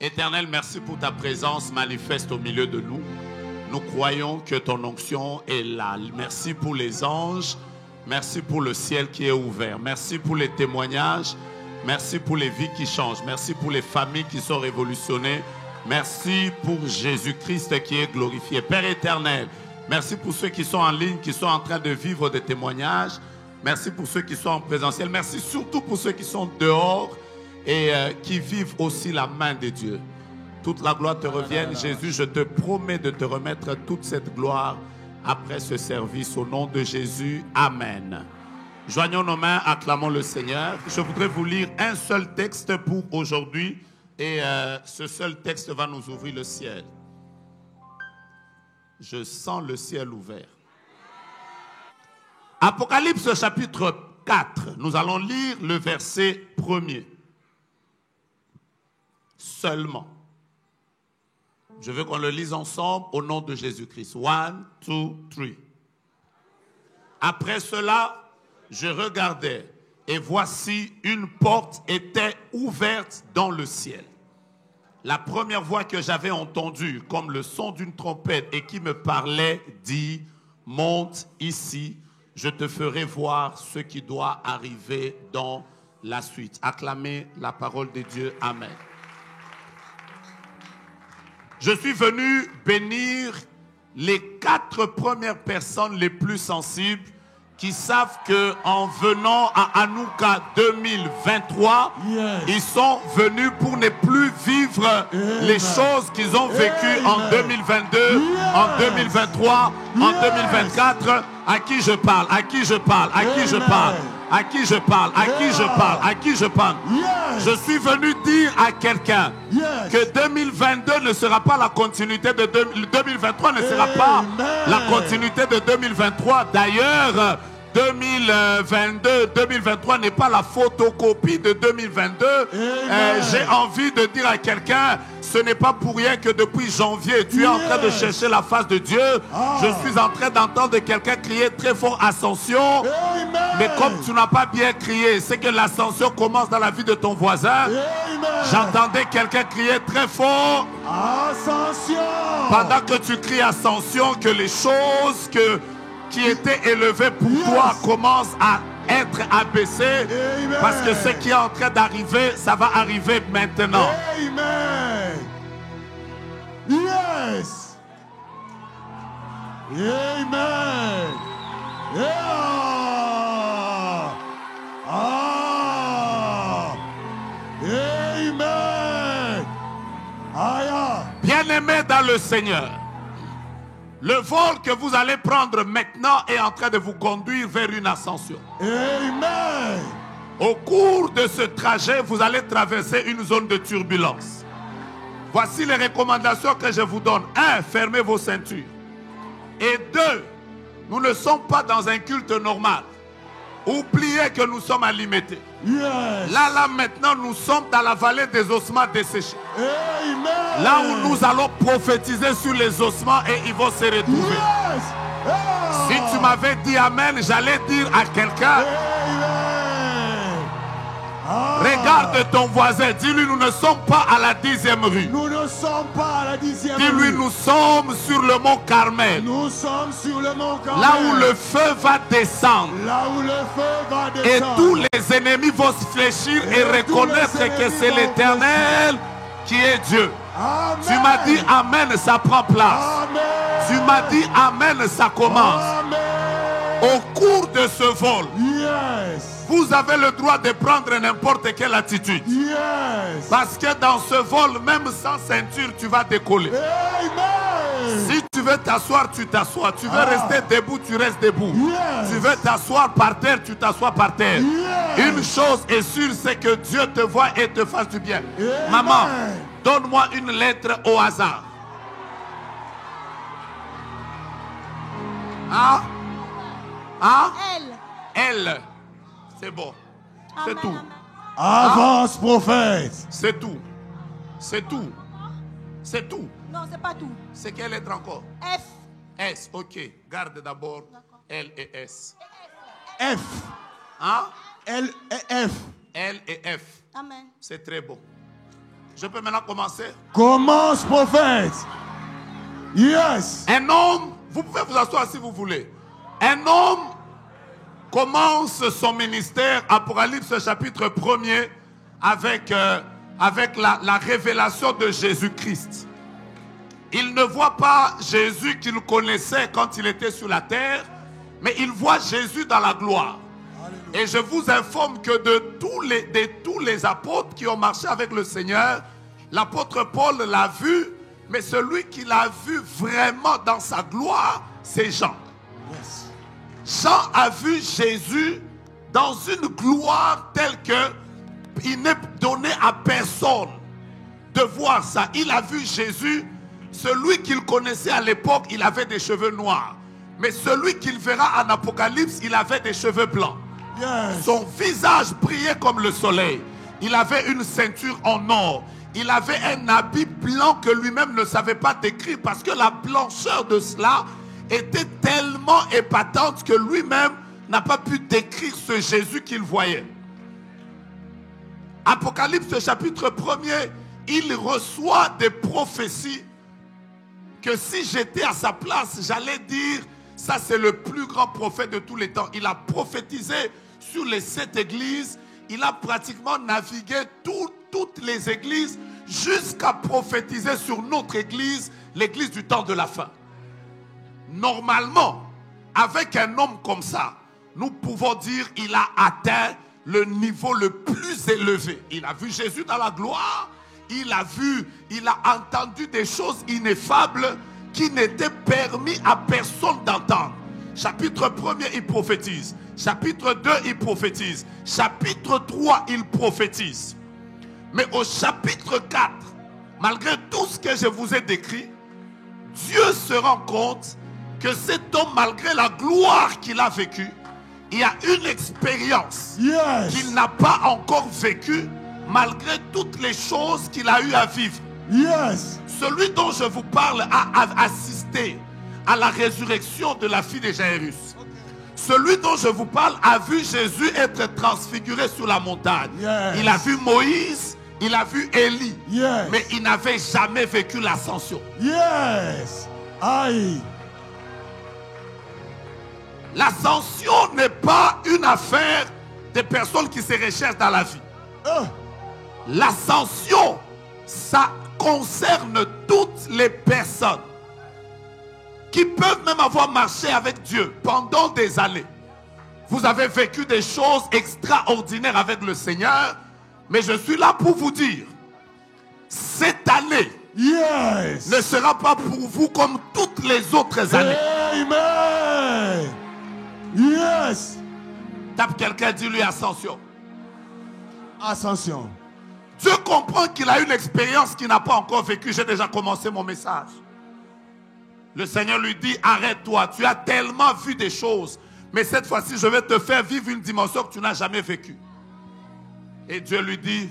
Éternel, merci pour ta présence manifeste au milieu de nous. Nous croyons que ton onction est là. Merci pour les anges. Merci pour le ciel qui est ouvert. Merci pour les témoignages. Merci pour les vies qui changent. Merci pour les familles qui sont révolutionnées. Merci pour Jésus-Christ qui est glorifié. Père éternel, merci pour ceux qui sont en ligne, qui sont en train de vivre des témoignages. Merci pour ceux qui sont en présentiel. Merci surtout pour ceux qui sont dehors et qui vivent aussi la main de Dieu. Toute la gloire te revienne. Jésus, je te promets de te remettre toute cette gloire après ce service. Au nom de Jésus, Amen. Joignons nos mains, acclamons le Seigneur. Je voudrais vous lire un seul texte pour aujourd'hui. Et ce seul texte va nous ouvrir le ciel. Je sens le ciel ouvert. Apocalypse chapitre 4. Nous allons lire le verset 1er. Seulement. Je veux qu'on le lise ensemble au nom de Jésus-Christ. 1, 2, 3. Après cela, je regardais et voici une porte était ouverte dans le ciel. La première voix que j'avais entendue comme le son d'une trompette et qui me parlait dit, monte ici, je te ferai voir ce qui doit arriver dans la suite. Acclamez la parole de Dieu. Amen. Je suis venu bénir les 4 premières personnes les plus sensibles qui savent qu'en venant à Hanouka 2023, ils sont venus pour ne plus vivre les choses qu'ils ont vécues en 2022, en 2023, en 2024. À qui je parle? À qui je parle? À qui je parle? À qui je parle? À qui je parle? À qui je parle? Je suis venu dire à quelqu'un que 2022 ne sera pas la continuité de 2023 ne sera pas la continuité de 2023. D'ailleurs, 2022, 2023 n'est pas la photocopie de 2022. J'ai envie de dire à quelqu'un, ce n'est pas pour rien que depuis janvier, tu es en train de chercher la face de Dieu. Je suis en train d'entendre quelqu'un crier très fort ascension. Mais comme tu n'as pas bien crié, c'est que l'ascension commence dans la vie de ton voisin. J'entendais quelqu'un crier très fort. Ascension. Pendant que tu cries ascension, que les choses qui étaient élevées pour toi commencent à être abaissées. Parce que ce qui est en train d'arriver, ça va arriver maintenant. Amen. Yes. Amen. Yeah. Amen. Bien-aimés dans le Seigneur, le vol que vous allez prendre maintenant est en train de vous conduire vers une ascension. Amen. Au cours de ce trajet, vous allez traverser une zone de turbulence. Voici les recommandations que je vous donne. 1. Fermez vos ceintures. Et 2. Nous ne sommes pas dans un culte normal. Oubliez que nous sommes à limiter. Là, maintenant, nous sommes dans la vallée des ossements desséchés. Amen. Là où nous allons prophétiser sur les ossements et ils vont se retrouver. Si tu m'avais dit Amen, j'allais dire à quelqu'un, regarde ton voisin, dis-lui, nous ne sommes pas à la 10e rue. Nous ne sommes pas à la 10e rue. Dis-lui, nous sommes sur le mont Carmel. Nous sommes sur le mont Carmel. Là où le feu va descendre. Là où le feu va descendre. Et tous les ennemis vont se fléchir et reconnaître que c'est l'Éternel qui est Dieu. Amen. Tu m'as dit Amen, ça prend place. Amen. Tu m'as dit Amen, ça commence. Amen. Au cours de ce vol, yes, vous avez le droit de prendre n'importe quelle attitude. yes, Parce que dans ce vol, même sans ceinture, tu vas décoller. amen. Si tu veux t'asseoir, tu t'assois. Tu veux rester debout, tu restes debout. Yes. Tu veux t'asseoir par terre, tu t'assois par terre. Yes. Une chose est sûre, c'est que Dieu te voit et te fasse du bien. Amen. Maman, donne-moi une lettre au hasard. Hein? Hein? Elle. C'est bon. C'est Amen, tout. amen. Avance, prophète. C'est tout. C'est tout. C'est tout. Non, c'est pas tout. C'est quelle lettre encore? F. S, ok. Garde d'abord L et S. F. Hein? L et F. L et F. Amen. C'est très beau. Je peux maintenant commencer? Commence, prophète. Yes. Un homme, vous pouvez vous asseoir si vous voulez. Un homme commence son ministère, Apocalypse chapitre 1er, avec la révélation de Jésus-Christ. Il ne voit pas Jésus qu'il connaissait quand il était sur la terre, mais il voit Jésus dans la gloire. Et je vous informe que de tous les apôtres qui ont marché avec le Seigneur, l'apôtre Paul l'a vu, mais celui qui l'a vu vraiment dans sa gloire, c'est Jean. Yes. Jean a vu Jésus dans une gloire telle que il n'est donné à personne de voir ça. Il a vu Jésus, celui qu'il connaissait à l'époque, il avait des cheveux noirs. Mais celui qu'il verra en Apocalypse, il avait des cheveux blancs. Yes. Son visage brillait comme le soleil. Il avait une ceinture en or. Il avait un habit blanc que lui-même ne savait pas décrire parce que la blancheur de cela était tellement épatante que lui-même n'a pas pu décrire ce Jésus qu'il voyait. Apocalypse chapitre 1er, il reçoit des prophéties que si j'étais à sa place, j'allais dire, ça c'est le plus grand prophète de tous les temps. Il a prophétisé sur les 7 églises. Il a pratiquement navigué toutes les églises jusqu'à prophétiser sur notre église, l'église du temps de la fin. Normalement, avec un homme comme ça, nous pouvons dire qu'il a atteint le niveau le plus élevé. Il a vu Jésus dans la gloire. Il a entendu des choses ineffables qui n'étaient permis à personne d'entendre. Chapitre 1er, il prophétise. Chapitre 2, il prophétise. Chapitre 3, il prophétise. Mais au chapitre 4, malgré tout ce que je vous ai décrit, Dieu se rend compte que cet homme, malgré la gloire qu'il a vécue, il y a une expérience qu'il n'a pas encore vécue, malgré toutes les choses qu'il a eu à vivre. Yes. Celui dont je vous parle a assisté à la résurrection de la fille de Jairus. Celui dont je vous parle a vu Jésus être transfiguré sur la montagne. Yes. Il a vu Moïse, il a vu Élie, Yes. mais il n'avait jamais vécu l'ascension. Yes. Aïe. L'ascension n'est pas une affaire des personnes qui se recherchent dans la vie. L'ascension, ça concerne toutes les personnes qui peuvent même avoir marché avec Dieu pendant des années. Vous avez vécu des choses extraordinaires avec le Seigneur, mais je suis là pour vous dire, cette année ne sera pas pour vous comme toutes les autres années. Amen. Yes. Tape quelqu'un, dis-lui ascension. Ascension. Dieu comprend qu'il a une expérience qu'il n'a pas encore vécue. J'ai déjà commencé mon message. Le Seigneur lui dit, arrête-toi, tu as tellement vu des choses, mais cette fois-ci, je vais te faire vivre une dimension que tu n'as jamais vécue. Et Dieu lui dit,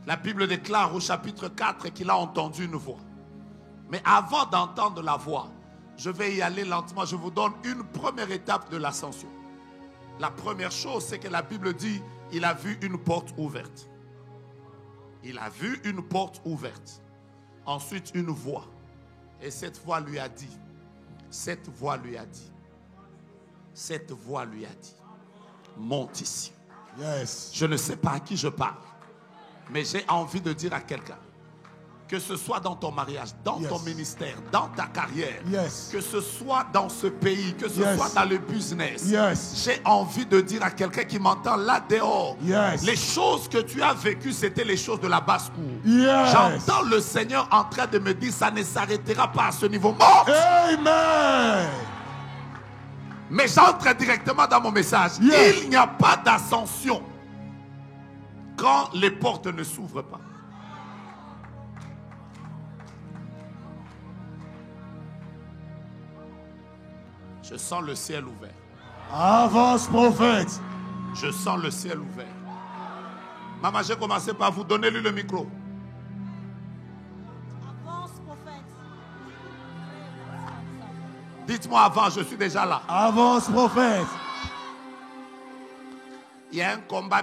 la Bible déclare au chapitre 4 qu'il a entendu une voix. Mais avant d'entendre la voix, je vais y aller lentement. Je vous donne une première étape de l'ascension. La première chose, c'est que la Bible dit, il a vu une porte ouverte. Il a vu une porte ouverte. Ensuite, une voix. Et cette voix lui a dit, cette voix lui a dit, monte ici. Yes. Je ne sais pas à qui je parle, mais j'ai envie de dire à quelqu'un, que ce soit dans ton mariage, dans ton ministère, dans ta carrière, que ce soit dans ce pays, que ce soit dans le business, j'ai envie de dire à quelqu'un qui m'entend là dehors, les choses que tu as vécues, c'était les choses de la basse-cour. J'entends le Seigneur en train de me dire, ça ne s'arrêtera pas à ce niveau. Mort. Amen. Mais j'entre directement dans mon message. Il n'y a pas d'ascension quand les portes ne s'ouvrent pas. Je sens le ciel ouvert. Avance, prophète. Je sens le ciel ouvert. Maman, j'ai commencé par vous donner lui le micro. Avance, prophète. Dites-moi avant, je suis déjà là. Avance, prophète. Il y a un combat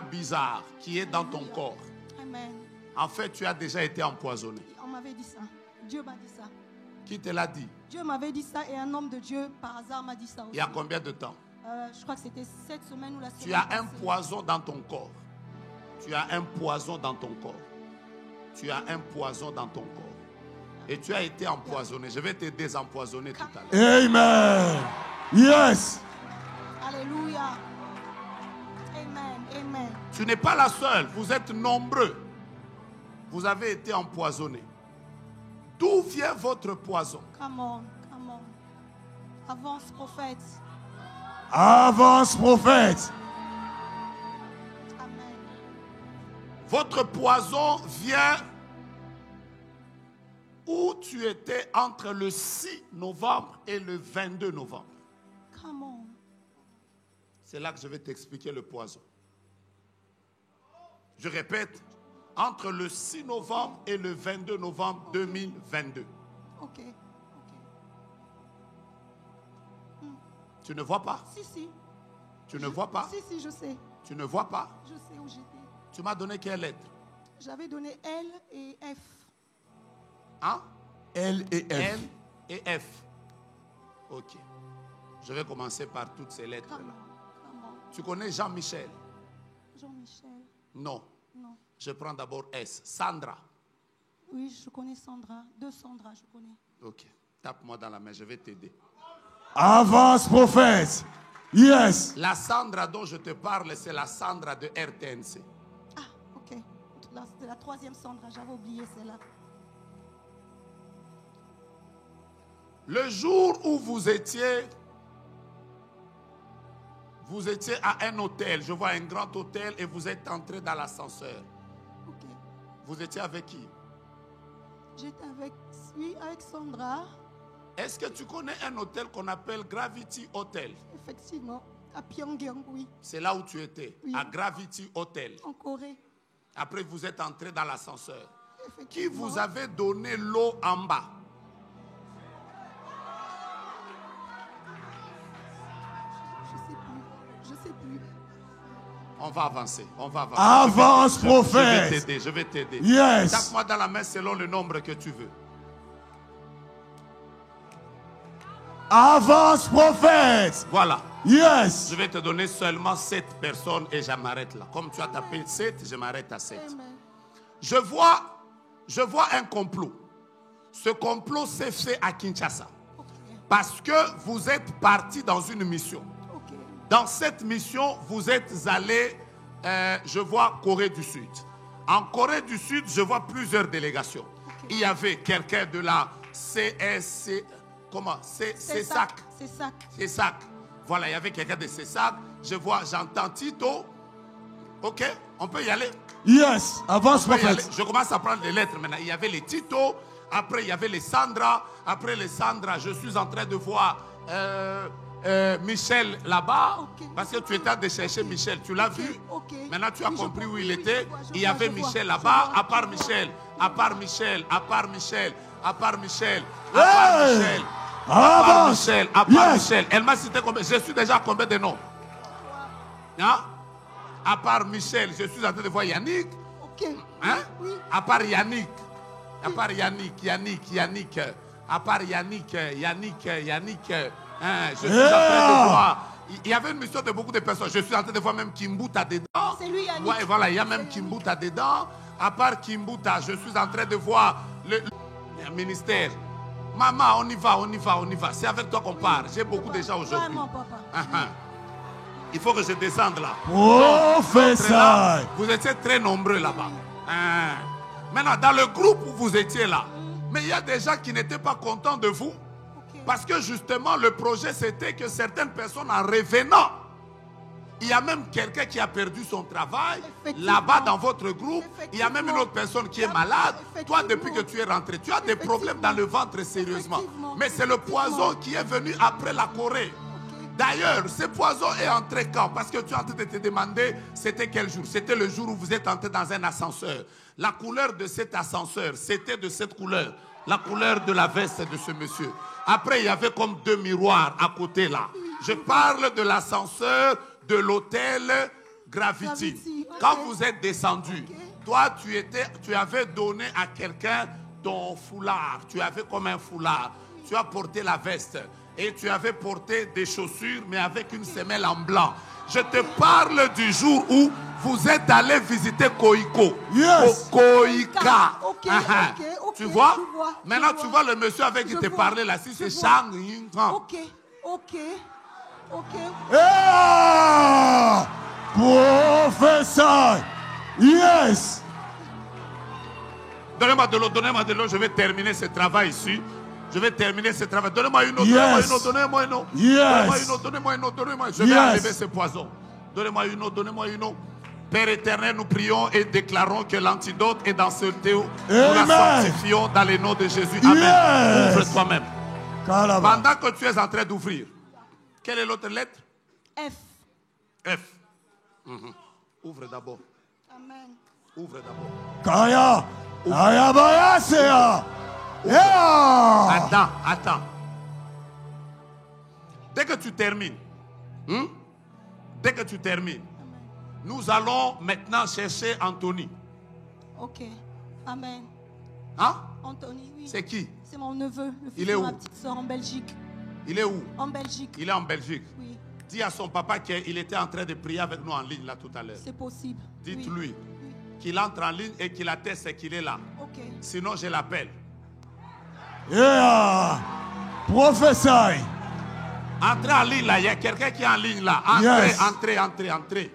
bizarre qui est dans ton corps. Amen. En fait, tu as déjà été empoisonné. On m'avait dit ça. Dieu m'a dit ça. Qui te l'a dit? Dieu m'avait dit ça et un homme de Dieu, par hasard, m'a dit ça aussi. Il y a combien de temps? Je crois que c'était cette semaine ou la semaine Tu as un passée. poison dans ton corps. Tu as un poison dans ton corps. Tu as un poison dans ton corps. Et tu as été empoisonné. Je vais te désempoisonner tout à l'heure. Amen. Yes. Alléluia. Amen. Amen. Tu n'es pas la seule. Vous êtes nombreux. Vous avez été empoisonnés. D'où vient votre poison? Come on. Come on. Avance, prophète. Avance, prophète. Amen. Votre poison vient où tu étais entre le 6 novembre et le 22 novembre. Come on. C'est là que je vais t'expliquer le poison. Je répète, entre le 6 novembre et le 22 novembre 2022. Ok. Tu ne vois pas? Si. Tu ne vois pas? Si, je sais. Tu ne vois pas? Je sais où j'étais. Tu m'as donné quelle lettre? J'avais donné L et F. Hein? L et F. L et F. Ok. Je vais commencer par toutes ces lettres-là. Comment? Tu connais Jean-Michel? Jean-Michel. Non. Non. Je prends d'abord S. Sandra. Oui, je connais Sandra. Deux Sandra, je connais. Ok. Tape-moi dans la main, je vais t'aider. Avance, prophète. Yes. La Sandra dont je te parle, c'est la Sandra de RTNC. Ah, ok. C'est la troisième Sandra, j'avais oublié celle-là. Le jour où vous étiez à un hôtel, je vois un grand hôtel et vous êtes entré dans l'ascenseur. Ok. Vous étiez avec qui? J'étais avec Sandra. Est-ce que tu connais un hôtel qu'on appelle Gravity Hotel? Effectivement. À Pyongyang, oui. C'est là où tu étais, Oui. à Gravity Hotel. En Corée. Après, vous êtes entré dans l'ascenseur. Qui Effectivement. vous avait donné l'eau en bas? Je sais plus. On va avancer, on va avancer. Avance, Je vais prophète. t'aider, je vais t'aider. Yes. Tape-moi dans la main selon le nombre que tu veux. Avance, prophète. Voilà. Yes. Je vais te donner seulement 7 personnes et je m'arrête là. Comme tu as tapé 7, je m'arrête à 7. Amen. Je vois un complot. Ce complot s'est fait à Kinshasa. Ok. Parce que vous êtes partis dans une mission. Ok. Dans cette mission, vous êtes allés, je vois Corée du Sud. En Corée du Sud, je vois plusieurs délégations. Il y avait quelqu'un de la CSC, comment? CESAC. CESAC. Voilà, il y avait quelqu'un de CESAC. J'entends Tito. Ok, on peut y aller. Yes. Avance, On peut y aller. prophète. Je commence à prendre les lettres maintenant. Il y avait les Tito. Après, il y avait les Sandra. Après les Sandra, je suis en train de voir Michel là-bas. Ok. Parce que tu étais en train de chercher Michel. Tu l'as vu? Ok. Maintenant, tu as Oui, je compris vois. où il Oui, était. je vois, Il y avait je vois. Michel Je là-bas. vois. À part Michel. À part Michel. À part Michel. À part Michel. À Hey! part Michel. À part Avance. Michel. À part Yes. Michel. Elle m'a cité combien? Je suis déjà à combien de noms? Hein? À part Michel, je suis en train de voir Yannick. Ok. Hein? Oui. À part Yannick. À part Yannick. À part Yannick. Hein, je suis en train de voir. Il y avait une mission de beaucoup de personnes. Je suis en train de voir même Kimbuta dedans. C'est lui, Yannick. Ouais, voilà, il y a même Kimbuta dedans. À part Kimbuta, je suis en train de voir le ministère. Maman, on y va. C'est avec toi qu'on part. J'ai beaucoup de gens aujourd'hui. Vraiment, papa. Il faut que je descende là. Prophète. Là, vous étiez très nombreux là-bas. Hein. Maintenant, dans le groupe où vous étiez là, mais il y a des gens qui n'étaient pas contents de vous. Ok. Parce que justement, le projet, c'était que certaines personnes, en revenant, il y a même quelqu'un qui a perdu son travail. Effectivement. Là-bas, dans votre groupe, il y a même une autre personne qui est malade. Toi, Effectivement. depuis que tu es rentré, tu as des problèmes dans le ventre sérieusement. Effectivement. Mais c'est le poison qui est venu après la Corée. D'ailleurs, ce poison est entré quand? Parce que tu es en train de te demander, c'était quel jour? C'était le jour où vous êtes entré dans un ascenseur. La couleur de cet ascenseur, c'était de cette couleur. La couleur de la veste de ce monsieur. Après, il y avait comme 2 miroirs à côté là. Je parle de l'ascenseur de l'hôtel Gravity. Gravity, ok. Quand vous êtes descendu, Toi, tu avais donné à quelqu'un ton foulard. Tu avais comme un foulard. Tu as porté la veste. Et tu avais porté des chaussures, mais avec une semelle en blanc. Je te parle du jour où vous êtes allé visiter Koiko. Yes. Koika. Ok, Ah, ok, ok, tu vois? je vois, je Maintenant, tu vois. vois le monsieur avec qui Je te vois, parlait là. Si je c'est vois. Shang Yin Kang. Ok, ok, ok. Yeah! Professeur. Yes. Donnez-moi de l'eau, je vais terminer ce travail ici. Je vais terminer ce travail. Donnez-moi une eau, Yes. donnez-moi une eau. Yes. Donnez-moi une eau. Je vais Yes. enlever ce poison. Donnez-moi une eau. Père éternel, nous prions et déclarons que l'antidote est dans ce théo. Nous la Amen. sanctifions dans le nom de Jésus. Amen. Yes. Ouvre toi-même. Calaba. Pendant que tu es en train d'ouvrir, quelle est l'autre lettre? F. F. Ouvre d'abord. Amen. Ouvre d'abord. Kaya. Kaya Bayasea. Yeah. Attends. Dès que tu termines, nous allons maintenant chercher Anthony. Ok. Amen. Hein? Anthony, oui. C'est qui? C'est mon neveu, le Il fils est de où? ma petite soeur en Belgique. Il est où? En Belgique. Il est en Belgique. Oui, Dis à son papa qu'il était en train de prier avec nous en ligne là tout à l'heure. c'est possible. Dites-lui Oui. qu'il entre en ligne et qu'il atteste qu'il est là. Ok. Sinon, je l'appelle. Yeah. Professeur. Entrez en ligne là, il y a quelqu'un qui est en ligne là. Entrez.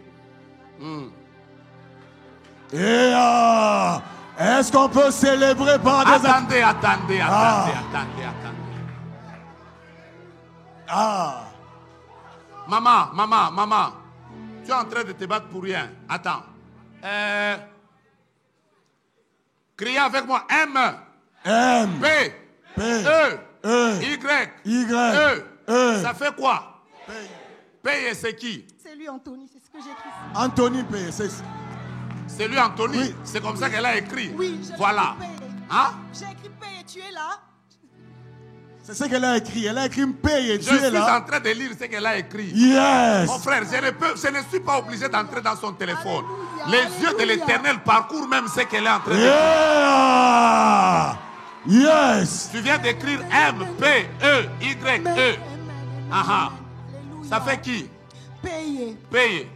Yeah. Est-ce qu'on peut célébrer par des... Attendez. Ah. Maman. Tu es en train de te battre pour rien. Attends. Criez avec moi. M. M. P. P. E. E. Y. E. Ça fait quoi? P, c'est qui? C'est lui, Anthony, c'est ce que j'ai écrit. Anthony P. C'est... C'est lui, Anthony. Oui. C'est comme ça qu'elle a écrit. Oui, j'ai Voilà. écrit P. Hein? J'ai écrit P et tu es là. C'est ce qu'elle a écrit. Elle a écrit P et Je tu es suis là. en train de lire ce qu'elle a écrit. Yes. Mon frère, je ne suis pas obligé d'entrer dans son téléphone. Alléluia, Les yeux de alléluia. l'Éternel parcourent même ce qu'elle est en train de dire. Yeah. Yes. Tu viens d'écrire M, P, E, Y, E. Aha. Alléluia. Ça fait qui? Payé. Payer.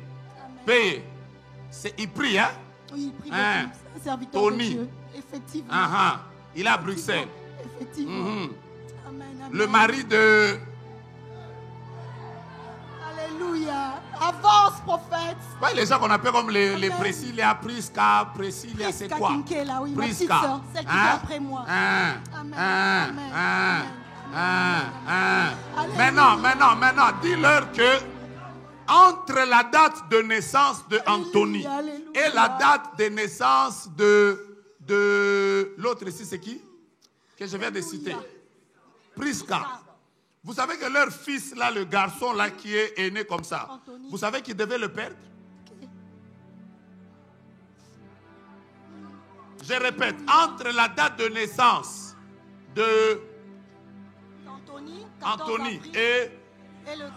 Il prie, hein? Oui, prie Hein. beaucoup. C'est un serviteur Tony. de Dieu. Effectivement. Aha. Il est à Bruxelles. Effectivement. Mhm. Amen, amen. Le mari de... Alléluia. Avance, prophète. Ouais, les gens qu'on appelle comme les Amen. Priscilla, Prisca, c'est Prisca quoi? Kinkela, oui, ma petite Prisca. sœur, celle qui vient après moi. Amen, amen, Maintenant, dis-leur que entre la date de naissance de Anthony Alléluia. et la date de naissance de l'autre ici, c'est qui? Que je viens de citer. Prisca. Vous savez que leur fils, là, le garçon là qui est né comme ça, Anthony. vous savez qu'il devait le perdre? Je répète, entre la date de naissance de Anthony, 14 Anthony avril et... le 9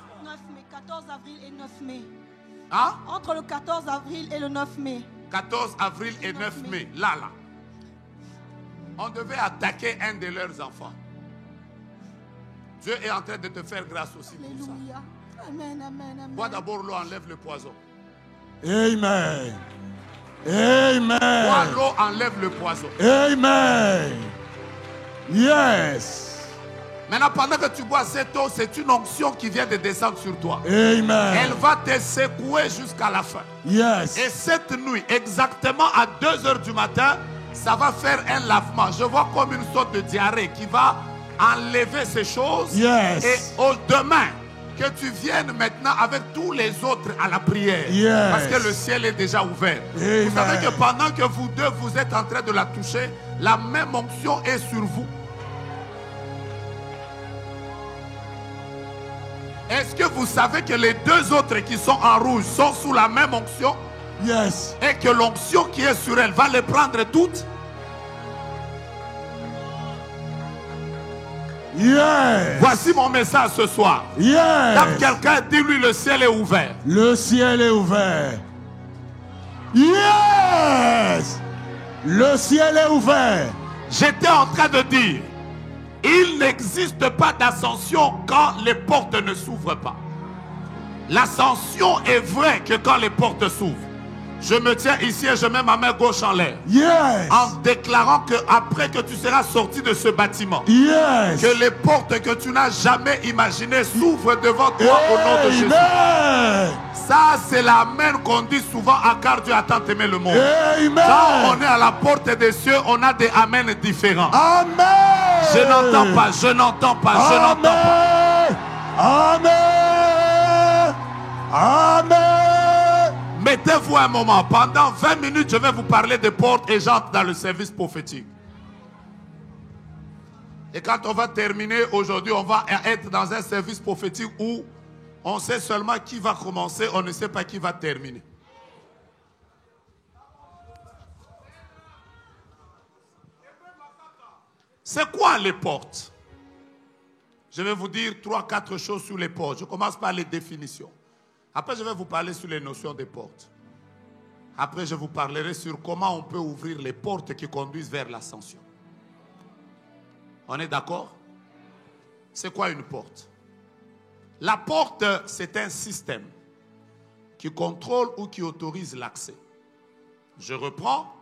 mai. 14 avril et 9 mai. Hein? Entre le 14 avril et le 9 mai. 14 avril et 9 mai. Là. On devait attaquer un de leurs enfants. Dieu est en train de te faire grâce aussi pour ça. Alléluia. Amen. Bois d'abord l'eau, enlève le poison. Amen. Bois l'eau, enlève le poison. Amen. Yes. Maintenant, pendant que tu bois cette eau, c'est une onction qui vient de descendre sur toi. Amen. Elle va te secouer jusqu'à la fin. Yes. Et cette nuit, exactement à 2h du matin, ça va faire un lavement. Je vois comme une sorte de diarrhée qui va enlever ces choses. Yes. Et au demain, que tu viennes maintenant avec tous les autres à la prière. Yes. Parce que le ciel est déjà ouvert. Amen. Vous savez que pendant que vous deux, vous êtes en train de la toucher, la même onction est sur vous. Est-ce que vous savez que les deux autres qui sont en rouge sont sous la même onction? Yes. Et que l'onction qui est sur elle va les prendre toutes? Yes. Voici mon message ce soir. Yes. Quand quelqu'un dit-lui le ciel est ouvert. Le ciel est ouvert. Yes. Le ciel est ouvert. J'étais en train de dire, il n'existe pas d'ascension quand les portes ne s'ouvrent pas. L'ascension est vraie que quand les portes s'ouvrent. Je me tiens ici et je mets ma main gauche en l'air. Yes. En déclarant que après que tu seras sorti de ce bâtiment, Yes. que les portes que tu n'as jamais imaginées s'ouvrent devant toi au nom de Jésus. Amen. Ça, c'est l'amen qu'on dit souvent à car Dieu a tant aimé le monde. Amen. Quand on est à la porte des cieux, on a des amens différents. Amen. Je n'entends pas, je n'entends pas, je n'entends pas. Amen. Amen. Mettez-vous un moment. Pendant 20 minutes, je vais vous parler des portes et j'entre dans le service prophétique. Et quand on va terminer aujourd'hui, on va être dans un service prophétique où on sait seulement qui va commencer, on ne sait pas qui va terminer. C'est quoi les portes? Je vais vous dire 3-4 choses sur les portes. Je commence par les définitions. Après, je vais vous parler sur les notions des portes. Après, je vous parlerai sur comment on peut ouvrir les portes qui conduisent vers l'ascension. On est d'accord? C'est quoi une porte? La porte, c'est un système qui contrôle ou qui autorise l'accès. Je reprends.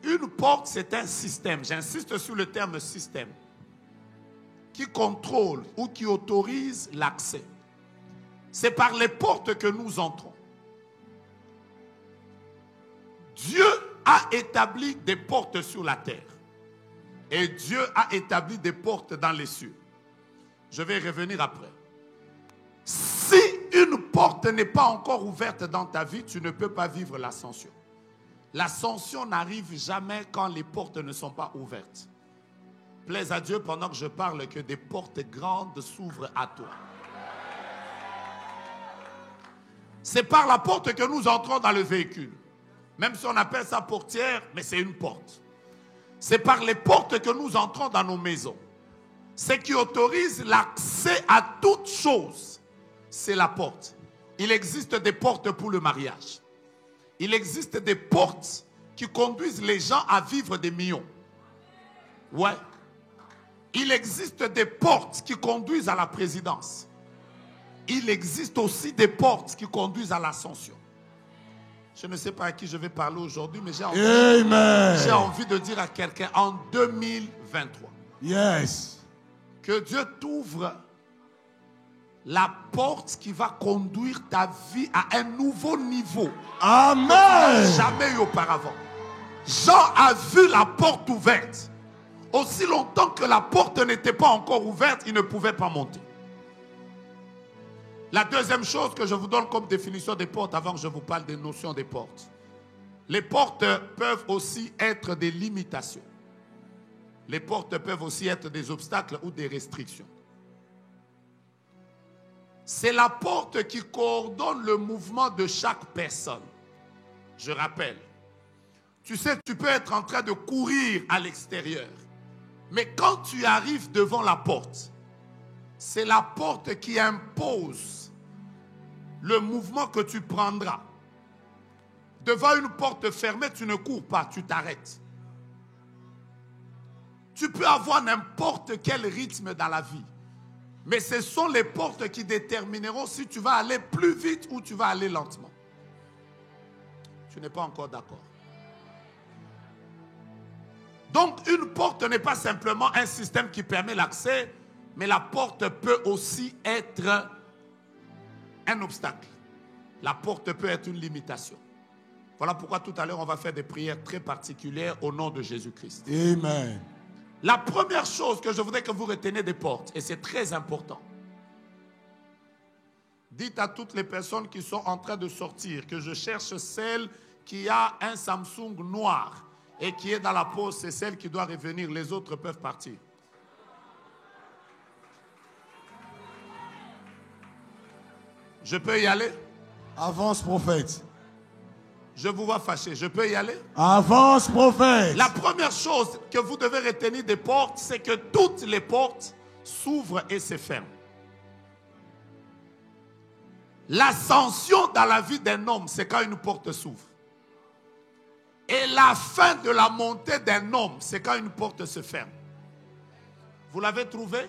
Une porte, c'est un système. J'insiste sur le terme système. Qui contrôle ou qui autorise l'accès. C'est par les portes que nous entrons. Dieu a établi des portes sur la terre. Et Dieu a établi des portes dans les cieux. Je vais revenir après. Si une porte n'est pas encore ouverte dans ta vie, tu ne peux pas vivre l'ascension. L'ascension n'arrive jamais quand les portes ne sont pas ouvertes. Plaise à Dieu pendant que je parle que des portes grandes s'ouvrent à toi. C'est par la porte que nous entrons dans le véhicule. Même si on appelle ça portière, mais c'est une porte. C'est par les portes que nous entrons dans nos maisons. Ce qui autorise l'accès à toute chose, c'est la porte. Il existe des portes pour le mariage. Il existe des portes qui conduisent les gens à vivre des millions. Ouais. Il existe des portes qui conduisent à la présidence. Il existe aussi des portes qui conduisent à l'ascension. Je ne sais pas à qui je vais parler aujourd'hui, mais j'ai envie de dire à quelqu'un en 2023. Yes. Que Dieu t'ouvre la porte qui va conduire ta vie à un nouveau niveau. Amen. Que tu n'as jamais eu auparavant. Jean a vu la porte ouverte. Aussi longtemps que la porte n'était pas encore ouverte, il ne pouvait pas monter. La deuxième chose que je vous donne comme définition des portes avant que je vous parle des notions des portes. Les portes peuvent aussi être des limitations. Les portes peuvent aussi être des obstacles ou des restrictions. C'est la porte qui coordonne le mouvement de chaque personne. Je rappelle, tu sais, tu peux être en train de courir à l'extérieur. Mais quand tu arrives devant la porte, c'est la porte qui impose le mouvement que tu prendras. Devant une porte fermée, tu ne cours pas, tu t'arrêtes. Tu peux avoir n'importe quel rythme dans la vie. Mais ce sont les portes qui détermineront si tu vas aller plus vite ou tu vas aller lentement. Tu n'es pas encore d'accord. Donc, une porte n'est pas simplement un système qui permet l'accès, mais la porte peut aussi être un obstacle. La porte peut être une limitation. Voilà pourquoi tout à l'heure, on va faire des prières très particulières au nom de Jésus-Christ. Amen. La première chose que je voudrais que vous reteniez des portes, et c'est très important. Dites à toutes les personnes qui sont en train de sortir que je cherche celle qui a un Samsung noir et qui est dans la pause, c'est celle qui doit revenir. Les autres peuvent partir. Je peux y aller? Avance, prophète. Je vous vois fâché. Je peux y aller? Avance, prophète. La première chose que vous devez retenir des portes, c'est que toutes les portes s'ouvrent et se ferment. L'ascension dans la vie d'un homme, c'est quand une porte s'ouvre. Et la fin de la montée d'un homme, c'est quand une porte se ferme. Vous l'avez trouvé?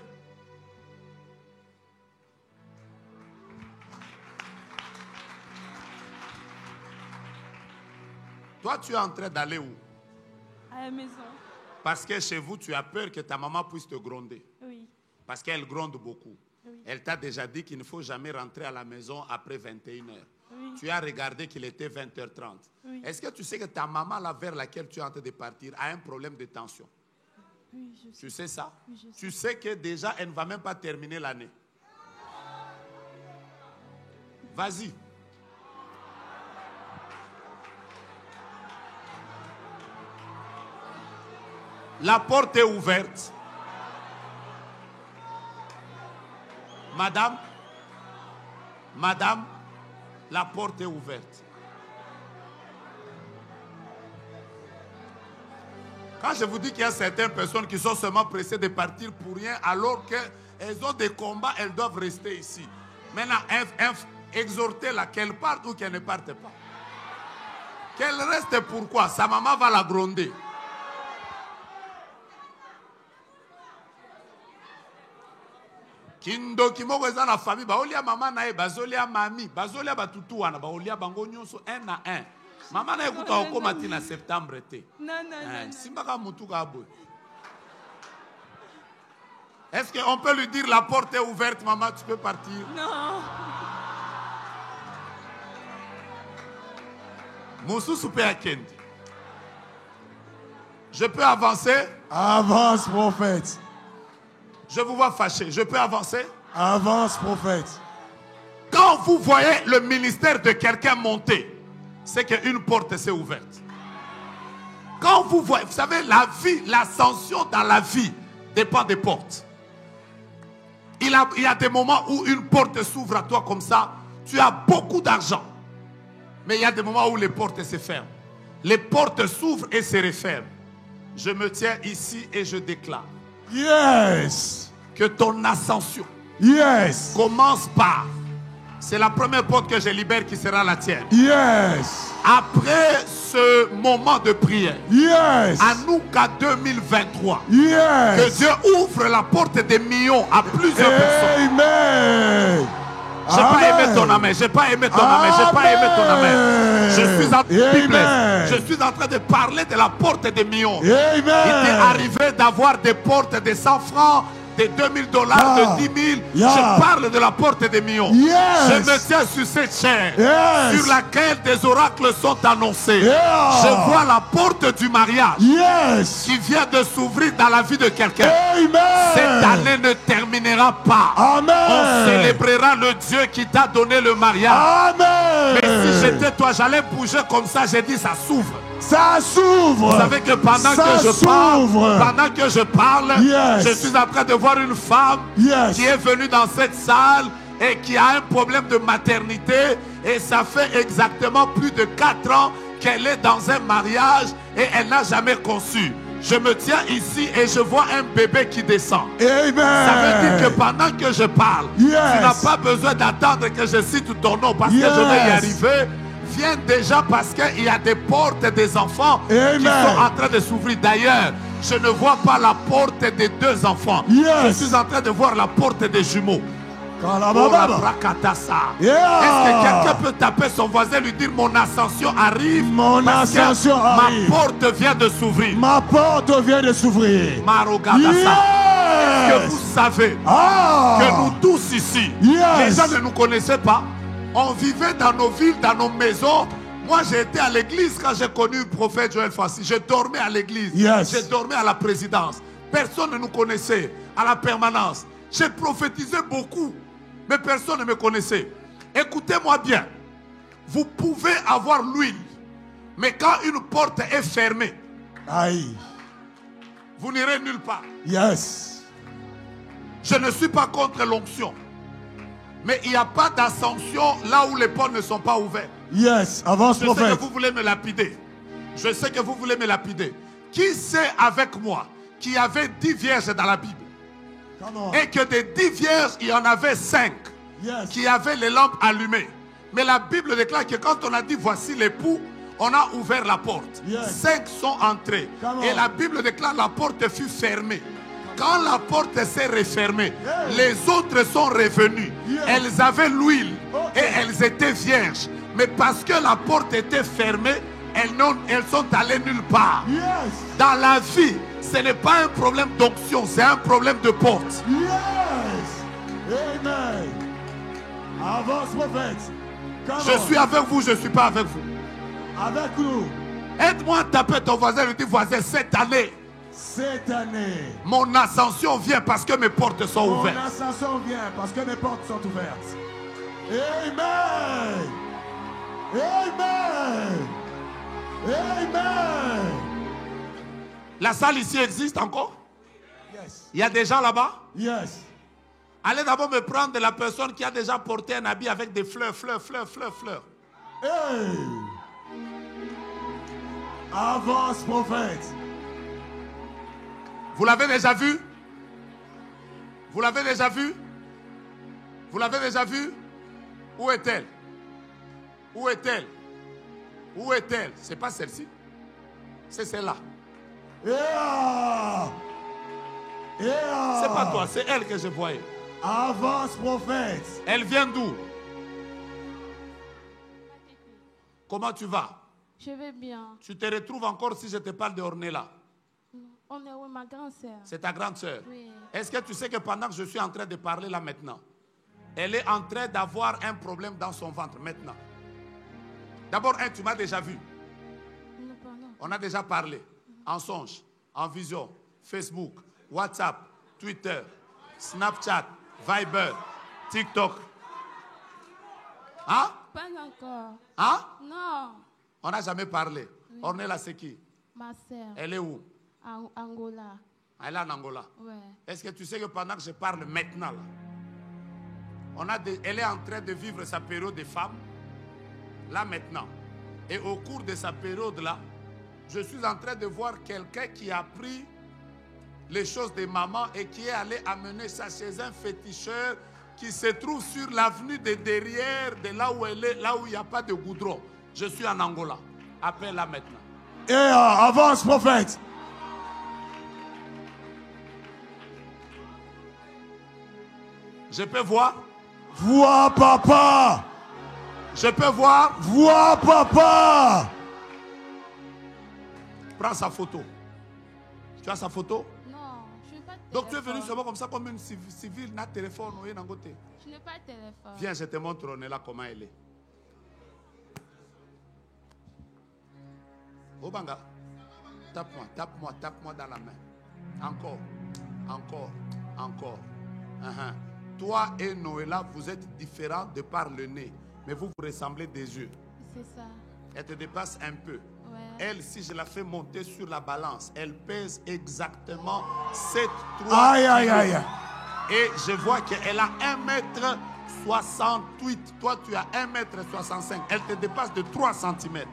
Toi, tu es en train d'aller où? À la maison. Parce que chez vous, tu as peur que ta maman puisse te gronder. Oui. Parce qu'elle gronde beaucoup. Oui. Elle t'a déjà dit qu'il ne faut jamais rentrer à la maison après 21h. Oui. Tu as regardé qu'il était 20h30. Oui. Est-ce que tu sais que ta maman, là, vers laquelle tu es en train de partir, a un problème de tension? Oui, je sais. Tu sais ça? Oui, je sais. Tu sais que déjà, elle ne va même pas terminer l'année. Vas-y. La porte est ouverte. Madame, madame, la porte est ouverte. Quand je vous dis qu'il y a certaines personnes qui sont seulement pressées de partir pour rien, alors qu'elles ont des combats, elles doivent rester ici. Maintenant, exhortez-la qu'elle parte ou qu'elle ne parte pas. Qu'elle reste pourquoi? Sa maman va la gronder. Kindoki moko eza na famille baolia mama na ye bazolia mami bazolia batutu wana baolia bango nyonso un à un. Mama na ekuta okoma ti na septembre te. Non. Simbaka mutuka boy. Est-ce qu'on peut lui dire la porte est ouverte, maman, tu peux partir? Non. Moussou soupé à Kendi. Je peux avancer? Avance, prophète. Je vous vois fâché. Je peux avancer? Avance, prophète. Quand vous voyez le ministère de quelqu'un monter, c'est qu'une porte s'est ouverte. Quand vous voyez, vous savez, la vie, l'ascension dans la vie dépend des portes. Il y a des moments où une porte s'ouvre à toi comme ça. Tu as beaucoup d'argent. Mais il y a des moments où les portes se ferment. Les portes s'ouvrent et se referment. Je me tiens ici et je déclare. Yes. Que ton ascension Yes. commence par. C'est la première porte que je libère qui sera la tienne. Yes. Après ce moment de prière, Yes. Anouka 2023, Yes. que Dieu ouvre la porte des millions à plusieurs personnes. Amen. J'ai pas aimé ton amen, j'ai pas aimé ton amen, j'ai pas aimé ton amen. Je suis en train de parler de la porte des millions. Amen. Il t'est arrivé d'avoir des portes de 100 francs, de 2000 $, de 10 000. Je parle de la porte des millions. Yes. Je me tiens sur cette chair Yes. sur laquelle des oracles sont annoncés. Yeah. Je vois la porte du mariage Yes. qui vient de s'ouvrir dans la vie de quelqu'un. Amen. Cette année ne terminera pas. Amen. On célébrera le Dieu qui t'a donné le mariage. Amen. Mais si j'étais toi, j'allais bouger comme ça. J'ai dit ça s'ouvre. Ça s'ouvre. Vous savez que pendant que je parle, Yes. je suis en train de voir une femme Yes. qui est venue dans cette salle et qui a un problème de maternité. Et ça fait exactement plus de 4 ans qu'elle est dans un mariage et elle n'a jamais conçu. Je me tiens ici et je vois un bébé qui descend. Amen. Ça veut dire que pendant que je parle, Yes. tu n'as pas besoin d'attendre que je cite ton nom parce que je vais y arriver. Viens déjà parce qu'il y a des portes des enfants Amen. qui sont en train de s'ouvrir. D'ailleurs, je ne vois pas la porte des 2 enfants. Yes. Je suis en train de voir la porte des jumeaux. Kalababa. Yeah. Est-ce que quelqu'un peut taper son voisin et lui dire mon ascension arrive? Mon parce que ascension arrive. Ma porte vient de s'ouvrir. Ma porte vient de s'ouvrir. Marogadasa. Est-ce que Yes. vous savez Ah. que nous tous ici, Yes. les gens ne nous connaissaient pas? On vivait dans nos villes, dans nos maisons. Moi, j'ai été à l'église quand j'ai connu le prophète Joël Fassi. Je dormais à l'église. Yes. Je dormais à la présidence. Personne ne nous connaissait à la permanence. J'ai prophétisé beaucoup, mais personne ne me connaissait. Écoutez-moi bien. Vous pouvez avoir l'huile, mais quand une porte est fermée, Aïe. vous n'irez nulle part. Yes. Je ne suis pas contre l'onction. Mais il n'y a pas d'ascension là où les portes ne sont pas ouvertes. Yes. Avance, Je sais prophète. que vous voulez me lapider. Je sais que vous voulez me lapider. Qui sait avec moi qu'il y avait 10 vierges dans la Bible? Come on. Et que des 10 vierges, il y en avait 5 Yes. qui avaient les lampes allumées. Mais la Bible déclare que quand on a dit voici l'époux, On a ouvert la porte. Yes. 5 sont entrés. Come on. Et la Bible déclare la porte fut fermée. Quand la porte s'est refermée, les autres sont revenus. Yes. Elles avaient l'huile Ok. et elles étaient vierges. Mais parce que la porte était fermée, elles sont allées nulle part. Yes. Dans la vie, ce n'est pas un problème d'onction, c'est un problème de porte. Yes. Amen. Avance, prophète. Come Je on. suis avec vous, je ne suis pas avec vous. Avec nous. Aide-moi à taper ton voisin, lui dis voisin, cette année, Cette année, mon ascension vient parce que mes portes sont mon ouvertes. ascension vient parce que mes portes sont ouvertes. Amen. Amen. Amen. La salle ici existe encore? Yes. Il y a des gens là-bas? Yes. Allez d'abord me prendre de la personne qui a déjà porté un habit avec des fleurs. Hey. Avance, prophète. Vous l'avez déjà vu? Vous l'avez déjà vu? Vous l'avez déjà vu? Où est-elle? Où est-elle? Où est-elle? C'est pas celle-ci. C'est celle-là. Yeah. Yeah. C'est pas toi, c'est elle que je voyais. Avance, prophète. Elle vient d'où? Comment tu vas? Je vais bien. Tu te retrouves encore si je te parle de Ornella. On est où, ma grande sœur? C'est ta grande sœur. Oui. Est-ce que tu sais que pendant que je suis en train de parler là maintenant, elle est en train d'avoir un problème dans son ventre maintenant? D'abord, tu m'as déjà vu. Non, pardon. On a déjà parlé. En songe, en vision, Facebook, WhatsApp, Twitter, Snapchat, Viber, TikTok. Hein? Pas encore. Hein? Non. On n'a jamais parlé. Ornella, c'est qui? Ma sœur. Elle est où? Angola. Elle est en Angola. Ouais. Est-ce que tu sais que pendant que je parle maintenant, là, elle est en train de vivre sa période de femme, là maintenant. Et au cours de sa période là, je suis en train de voir quelqu'un qui a pris les choses de maman et qui est allé amener ça chez un féticheur qui se trouve sur l'avenue de derrière, de là où elle est, là où il n'y a pas de goudron. Je suis en Angola. Appelle-la maintenant. Yeah. Avance, prophète. Je peux voir? Vois papa. Je peux voir? Vois papa. Prends sa photo. Tu as sa photo? Non, je n'ai pas de téléphone. Donc tu es venu seulement comme ça, comme une civile, n'a téléphone, oui, n'a côté. Je n'ai pas de téléphone. Viens, je te montre Ornella comment elle est. Obanga, tape-moi dans la main. Encore. Toi et Noëlla, vous êtes différents de par le nez, mais vous vous ressemblez des yeux. C'est ça. Elle te dépasse un peu. Ouais. Elle, si je la fais monter sur la balance, elle pèse exactement 7, 3 Aïe, aïe, aïe. Et je vois qu'elle a 1m68. Toi, tu as 1m65. Elle te dépasse de 3 cm.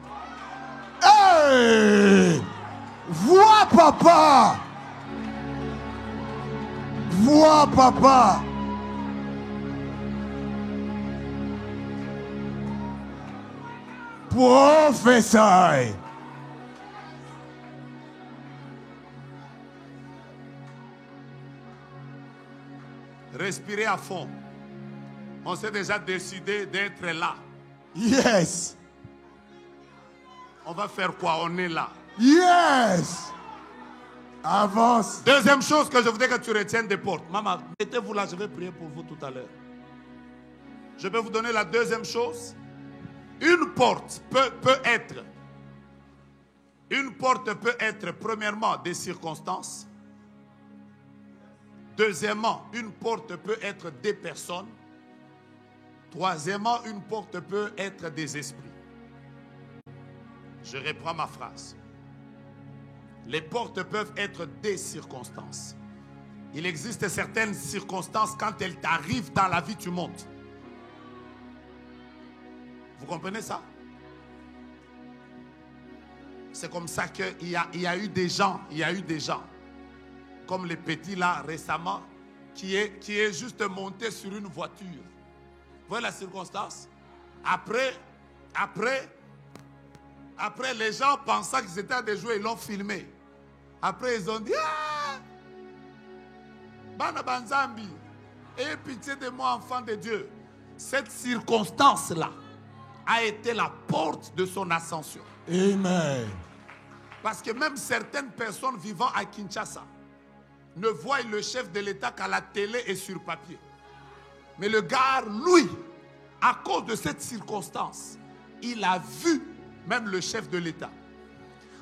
Hey! Vois papa! Vois papa! Professeur! Respirez à fond. On s'est déjà décidé d'être là. Yes! On va faire quoi? On est là. Yes! Avance. Deuxième chose que je voudrais que tu retiennes des portes. Maman, mettez-vous là, je vais prier pour vous tout à l'heure. Je vais vous donner la deuxième chose. Une porte peut être. Une porte peut être premièrement des circonstances. Deuxièmement, une porte peut être des personnes. Troisièmement, une porte peut être des esprits. Je reprends ma phrase. Les portes peuvent être des circonstances. Il existe certaines circonstances, quand elles t'arrivent dans la vie, tu montes. Vous comprenez ça? C'est comme ça qu'il y a eu des gens, comme les petits là récemment, qui est juste monté sur une voiture. Vous voyez la circonstance? Après, Après, les gens pensaient qu'ils étaient à des jouets, ils l'ont filmé. Après, ils ont dit, ah, Bana Banzambi, aie pitié de moi, enfant de Dieu. Cette circonstance-là a été la porte de son ascension. Amen. Parce que même certaines personnes vivant à Kinshasa ne voient le chef de l'État qu'à la télé et sur papier. Mais le gars, lui, à cause de cette circonstance, il a vu même le chef de l'État.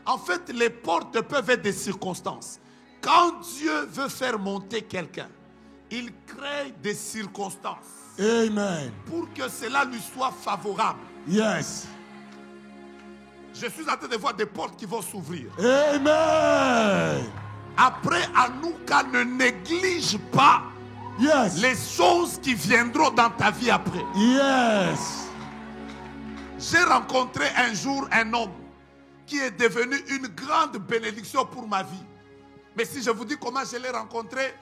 En fait, les portes peuvent être des circonstances. Quand Dieu veut faire monter quelqu'un, il crée des circonstances. Amen. Pour que cela lui soit favorable. Yes. Je suis en train de voir des portes qui vont s'ouvrir. Amen. Après, Anouka, ne néglige pas Yes. les choses qui viendront dans ta vie après. Yes. J'ai rencontré un jour un homme qui est devenu une grande bénédiction pour ma vie. Mais si je vous dis comment je l'ai rencontré,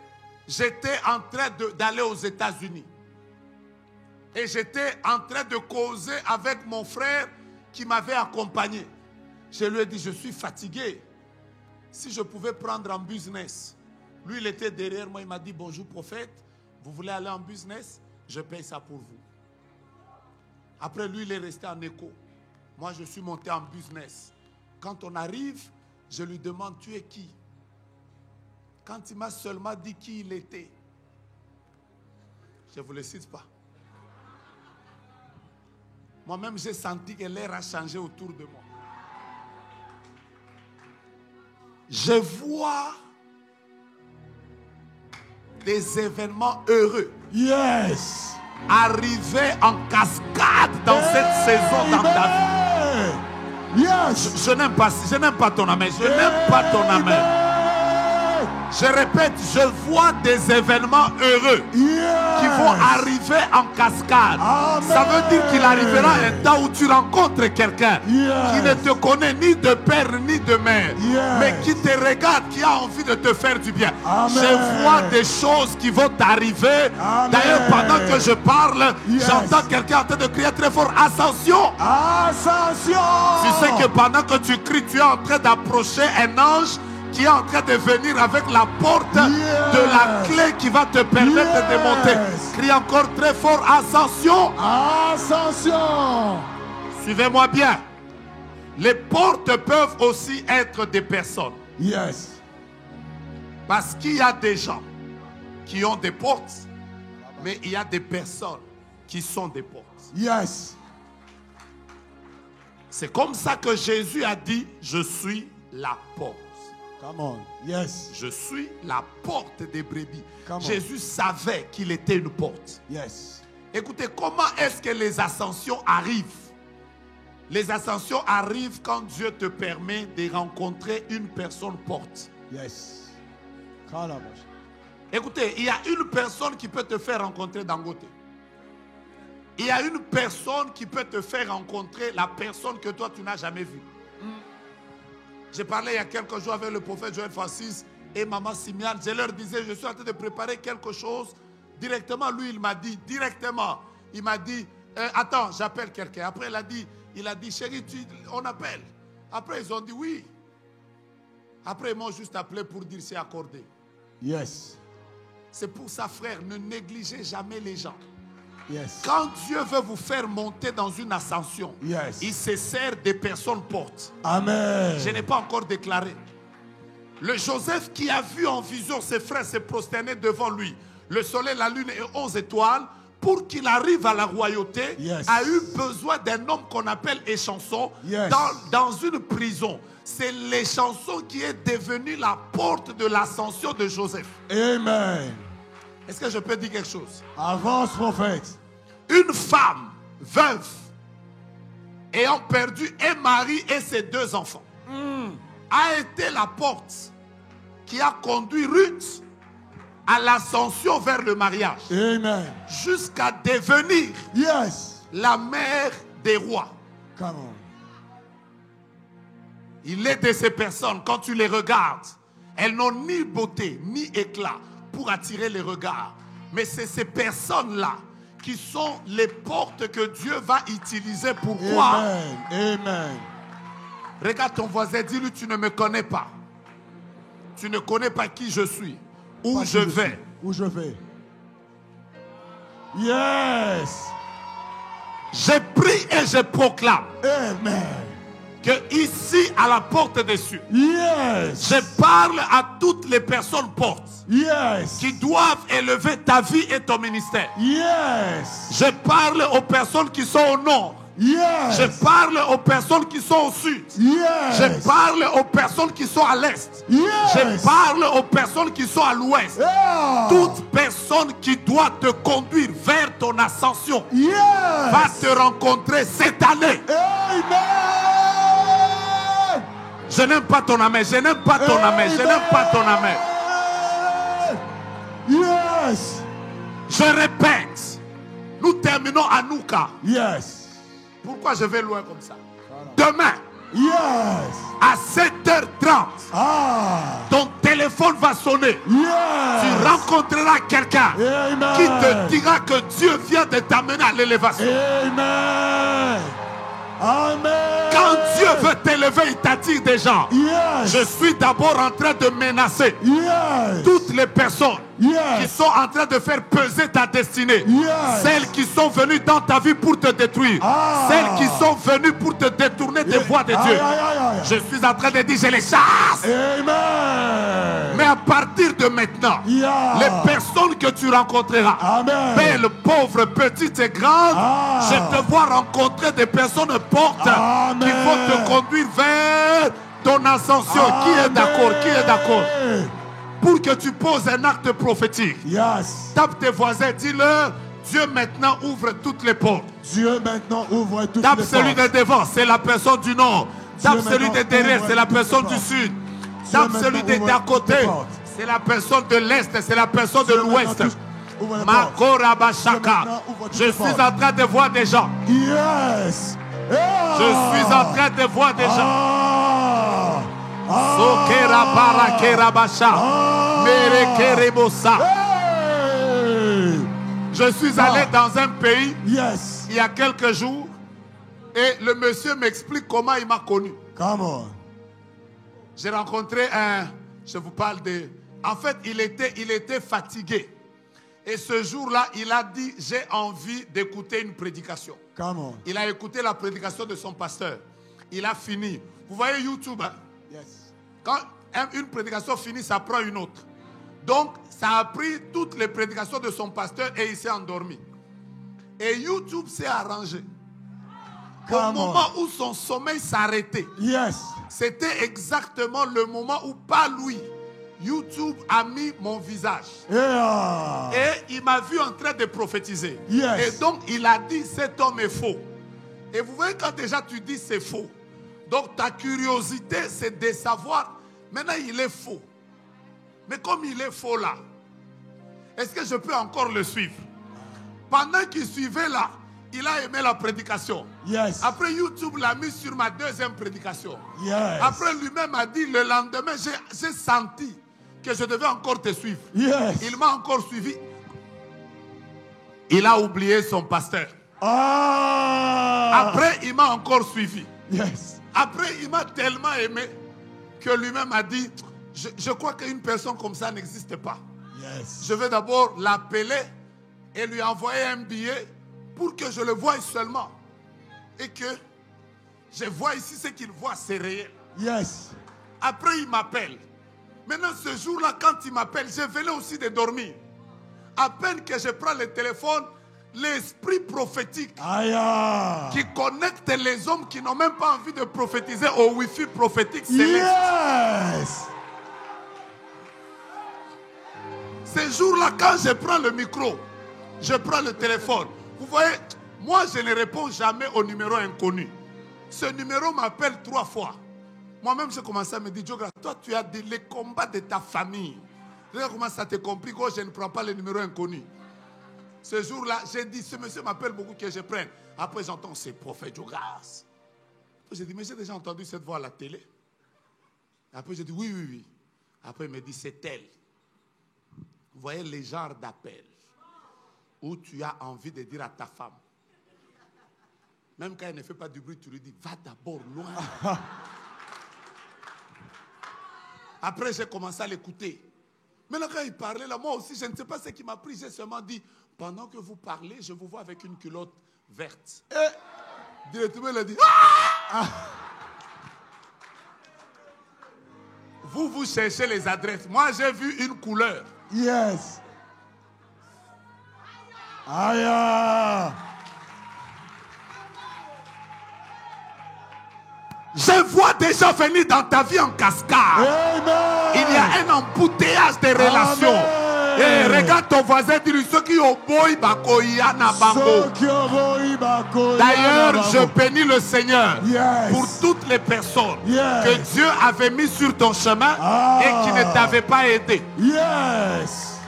j'étais en train d'aller aux États-Unis. Et j'étais en train de causer avec mon frère qui m'avait accompagné. Je lui ai dit, je suis fatigué. Si je pouvais prendre en business. Lui, il était derrière moi, il m'a dit, bonjour prophète, vous voulez aller en business? Je paye ça pour vous. Après, lui, il est resté en écho. Moi, je suis monté en business. Quand on arrive, je lui demande, tu es qui? Quand il m'a seulement dit qui il était, je ne vous le cite pas. Moi-même, j'ai senti que l'air a changé autour de moi. Je vois des événements heureux. Yes. Arriver en cascade dans cette saison dans ta vie. Yes. Je n'aime pas ton amen. Je n'aime pas ton amen. Je répète, je vois des événements heureux qui vont arriver en cascade. Amen. Ça veut dire qu'il arrivera un temps où tu rencontres quelqu'un qui ne te connaît ni de père ni de mère, mais qui te regarde, qui a envie de te faire du bien. Amen. Je vois des choses qui vont t'arriver. D'ailleurs, pendant que je parle, j'entends quelqu'un en train de crier très fort, ascension. Ascension. Tu sais que pendant que tu cries, tu es en train d'approcher un ange qui est en train de venir avec la porte de la clé qui va te permettre de monter. Crie encore très fort, ascension. Ascension. Suivez-moi bien. Les portes peuvent aussi être des personnes. Yes. Parce qu'il y a des gens qui ont des portes, mais il y a des personnes qui sont des portes. Yes. C'est comme ça que Jésus a dit, je suis la porte. Come on. Yes. Je suis la porte des brebis. Come on. Jésus savait qu'il était une porte. Yes. Écoutez, comment est-ce que les ascensions arrivent? Les ascensions arrivent quand Dieu te permet de rencontrer une personne porte. Yes. Calabash. Écoutez, il y a une personne qui peut te faire rencontrer Dangote. Il y a une personne qui peut te faire rencontrer la personne que toi tu n'as jamais vue. J'ai parlé il y a quelques jours avec le prophète Joël Francis et maman Simiane. Je leur disais, je suis en train de préparer quelque chose. Directement, lui, il m'a dit, attends, j'appelle quelqu'un. Après, il a dit, chérie, on appelle. Après, ils ont dit oui. Après, ils m'ont juste appelé pour dire c'est accordé. Yes. C'est pour ça, frère, ne négligez jamais les gens. Yes. Quand Dieu veut vous faire monter dans une ascension, Yes. il se sert des personnes portes. Amen. Je n'ai pas encore déclaré. Le Joseph qui a vu en vision ses frères se prosterner devant lui, le soleil, la lune et 11 étoiles, pour qu'il arrive à la royauté, Yes. a eu besoin d'un homme qu'on appelle échanson Yes. dans une prison. C'est l'échanson qui est devenu la porte de l'ascension de Joseph. Amen. Est-ce que je peux dire quelque chose? Avance, prophète. Une femme veuve ayant perdu un mari et ses 2 enfants a été la porte qui a conduit Ruth à l'ascension vers le mariage. Amen. Jusqu'à devenir Yes. la mère des rois. Come on. Il est de ces personnes, quand tu les regardes, elles n'ont ni beauté ni éclat pour attirer les regards. Mais c'est ces personnes-là qui sont les portes que Dieu va utiliser. Pourquoi? Amen. Amen. Regarde ton voisin, dis-lui, tu ne me connais pas. Tu ne connais pas qui je suis. Où je vais. Où je vais. Yes. Je prie et je proclame Amen. que ici, à la porte des cieux, Yes. je parle à toutes les personnes portes Yes. qui doivent élever ta vie et ton ministère. Yes. Je parle aux personnes qui sont au nord. Yes. Je parle aux personnes qui sont au sud. Yes. Je parle aux personnes qui sont à l'est. Yes. Je parle aux personnes qui sont à l'ouest. Yeah. Toute personne qui doit te conduire vers ton ascension Yes. va te rencontrer cette année. Amen. Je n'aime pas ton amen, je n'aime pas ton amen, je n'aime pas ton amen. Yes. Je répète, nous terminons à Nouka. Yes. Pourquoi je vais loin comme ça? Demain, Yes. à 7h30, ton téléphone va sonner. Yes. Tu rencontreras quelqu'un Amen. qui te dira que Dieu vient de t'amener à l'élévation. Amen. Amen. Quand Dieu veut t'élever, il t'attire des gens. Yes. Je suis d'abord en train de menacer Yes. toutes les personnes qui Yes. sont en train de faire peser ta destinée. Yes. Celles qui sont venues dans ta vie pour te détruire. Celles qui sont venues pour te détourner des voies de Dieu. Aïe, aïe, aïe, aïe. Je suis en train de dire, je les chasse. Amen. Mais à partir de maintenant, Yeah. les personnes que tu rencontreras, Amen. belles, pauvres, petites et grandes, je te vois rencontrer des personnes fortes Amen. qui vont te conduire vers ton ascension. Qui est d'accord? Qui est d'accord? Pour que tu poses un acte prophétique. Yes. Tape tes voisins, dis-leur, Dieu maintenant ouvre toutes les portes. Dieu maintenant ouvre toutes Tape les celui de portes. devant, c'est la personne du nord. Tape Dieu celui de maintenant derrière, ouvre c'est la toutes les personne du portes. sud. Dieu Tape maintenant celui de ouvre d'à toutes les côté, portes. c'est la personne de l'est, c'est la personne de Dieu l'ouest. maintenant ouvre les portes. Makorabashaka. Dieu maintenant ouvre toutes Je les suis portes. en train de voir des gens. Yes. Je suis en train de voir des gens. Sokera barakerabasha. Merekerebosa. Je suis allé dans un pays Yes. il y a quelques jours et le monsieur m'explique comment il m'a connu. Come on. J'ai rencontré je vous parle de... En fait, il était fatigué. Et ce jour-là, il a dit, j'ai envie d'écouter une prédication. Come on. Il a écouté la prédication de son pasteur. Il a fini. Vous voyez YouTube, hein? Yes. Quand une prédication finit, ça prend une autre. Donc, ça a pris toutes les prédications de son pasteur et il s'est endormi. Et YouTube s'est arrangé. Au Come on. moment où son sommeil s'arrêtait, Yes. c'était exactement le moment où, pas lui, YouTube a mis mon visage. Yeah. Et il m'a vu en train de prophétiser. Yes. Et donc, il a dit, cet homme est faux. Et vous voyez, quand déjà tu dis c'est faux, donc ta curiosité, c'est de savoir, maintenant il est faux. Mais comme il est faux là, est-ce que je peux encore le suivre? Pendant qu'il suivait là, il a aimé la prédication. Yes. Après, YouTube l'a mis sur ma deuxième prédication. Yes. Après, lui-même a dit, le lendemain, j'ai senti que je devais encore te suivre. Yes. Il m'a encore suivi. Il a oublié son pasteur. Après, il m'a encore suivi. Yes. Après, il m'a tellement aimé que lui-même a dit, je crois qu'une personne comme ça n'existe pas. Yes. Je vais d'abord l'appeler et lui envoyer un billet pour que je le voie seulement. Et que je vois ici ce qu'il voit, c'est réel. Yes. Après, il m'appelle. Maintenant, ce jour-là, quand il m'appelle, je venais aussi de dormir. À peine que je prends le téléphone, l'esprit prophétique Aïe. qui connecte les hommes qui n'ont même pas envie de prophétiser au Wi-Fi prophétique céleste. Yes. Ces jours-là, quand je prends le micro, je prends le téléphone. Vous voyez, moi, je ne réponds jamais au numéro inconnu. Ce numéro m'appelle 3 fois. Moi-même, j'ai commencé à me dire, Diogra, toi, tu as dit les combats de ta famille. Regarde comment ça te complique. Oh, je ne prends pas le numéro inconnu. Ce jour-là, j'ai dit, ce monsieur m'appelle beaucoup que je prenne. Après, j'entends, c'est prophète Diogra. J'ai dit, mais j'ai déjà entendu cette voix à la télé. Après, j'ai dit, oui, oui, oui. Après, il me dit, c'est elle. Vous voyez les genres d'appels où tu as envie de dire à ta femme, même quand elle ne fait pas du bruit, tu lui dis, va d'abord loin. Après, j'ai commencé à l'écouter. Maintenant, quand il parlait là, moi aussi, je ne sais pas ce qui m'a pris. J'ai seulement dit, pendant que vous parlez, je vous vois avec une culotte verte. Et directement, il a dit, ah! Vous cherchez les adresses. Moi, j'ai vu une couleur. Yes. Aïe. Je vois des gens venir dans ta vie en cascade. Amen. Il y a un embouteillage de relations. Amen. Et regarde ton voisin, dis-lui, ceux qui ont boy bakoya na bango. D'ailleurs, je bénis le Seigneur pour toutes les personnes que Dieu avait mis sur ton chemin et qui ne t'avaient pas aidé. Yes.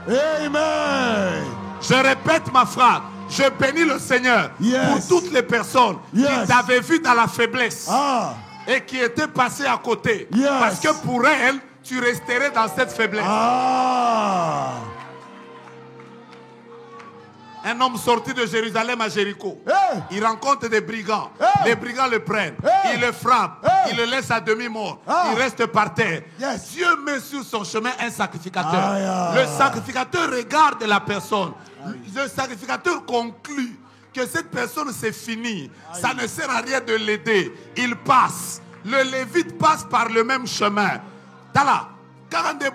Amen. Je répète ma phrase. Je bénis le Seigneur pour toutes les personnes qui t'avaient vu dans la faiblesse et qui étaient passées à côté. Parce que pour elles, tu resterais dans cette faiblesse. Un homme sorti de Jérusalem à Jéricho. Il rencontre des brigands. Les brigands le prennent. Ils le frappent. Ils le laissent à demi-mort. Il reste par terre. Dieu met sur son chemin un sacrificateur. Le sacrificateur regarde la personne. Le sacrificateur conclut que cette personne c'est fini. Ça ne sert à rien de l'aider. Il passe. Le Lévite passe par le même chemin. Tala. Yes.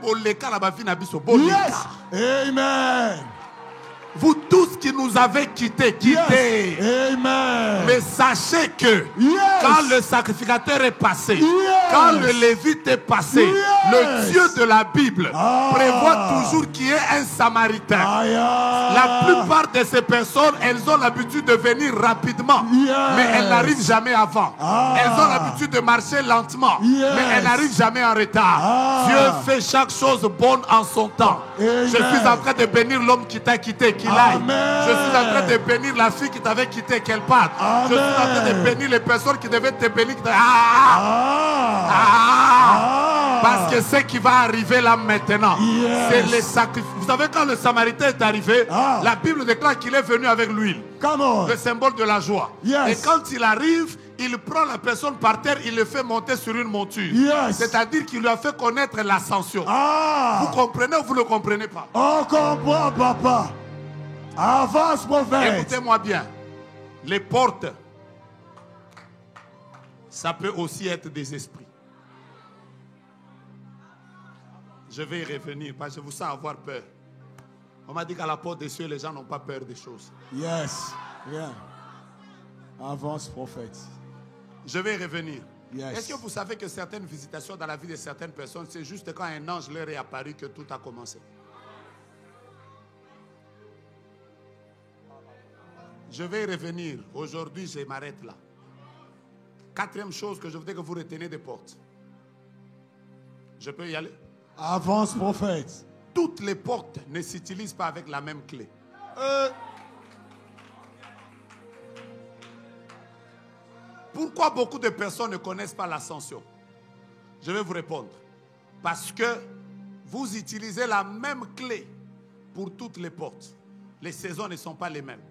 Amen. Vous tous qui nous avez quittés, quittez. Amen. Mais sachez que quand le sacrificateur est passé, quand le Lévite est passé, le Dieu de la Bible prévoit toujours qu'il y ait un Samaritain. La plupart de ces personnes, elles ont l'habitude de venir rapidement, mais elles n'arrivent jamais avant. Elles ont l'habitude de marcher lentement, mais elles n'arrivent jamais en retard. Dieu fait chaque chose bonne en son temps. Je suis en train de bénir l'homme qui t'a quitté. Qu'il aille. Je suis en train de bénir la fille qui t'avait quitté, qu'elle parte. Je suis en train de bénir les personnes qui devaient te bénir. Parce que ce qui va arriver là maintenant, c'est les sacrifices. Vous savez, quand le Samaritain est arrivé, la Bible déclare qu'il est venu avec l'huile, le symbole de la joie. Et quand il arrive, il prend la personne par terre, il le fait monter sur une monture. C'est-à-dire qu'il lui a fait connaître l'ascension. Vous comprenez ou vous ne comprenez pas? On comprend, papa. Avance, prophète. Écoutez-moi bien. Les portes, ça peut aussi être des esprits. Je vais y revenir parce que je vous sens avoir peur. On m'a dit qu'à la porte des cieux, les gens n'ont pas peur des choses. Yes. Bien. Avance, prophète. Je vais y revenir. Est-ce que vous savez que certaines visitations dans la vie de certaines personnes, c'est juste quand un ange leur est apparu que tout a commencé? Je vais y revenir. Aujourd'hui, je m'arrête là. Quatrième chose que je voudrais que vous reteniez des portes. Je peux y aller? Avance, prophète. Toutes les portes ne s'utilisent pas avec la même clé. Pourquoi beaucoup de personnes ne connaissent pas l'ascension? Je vais vous répondre. Parce que vous utilisez la même clé pour toutes les portes. Les saisons ne sont pas les mêmes.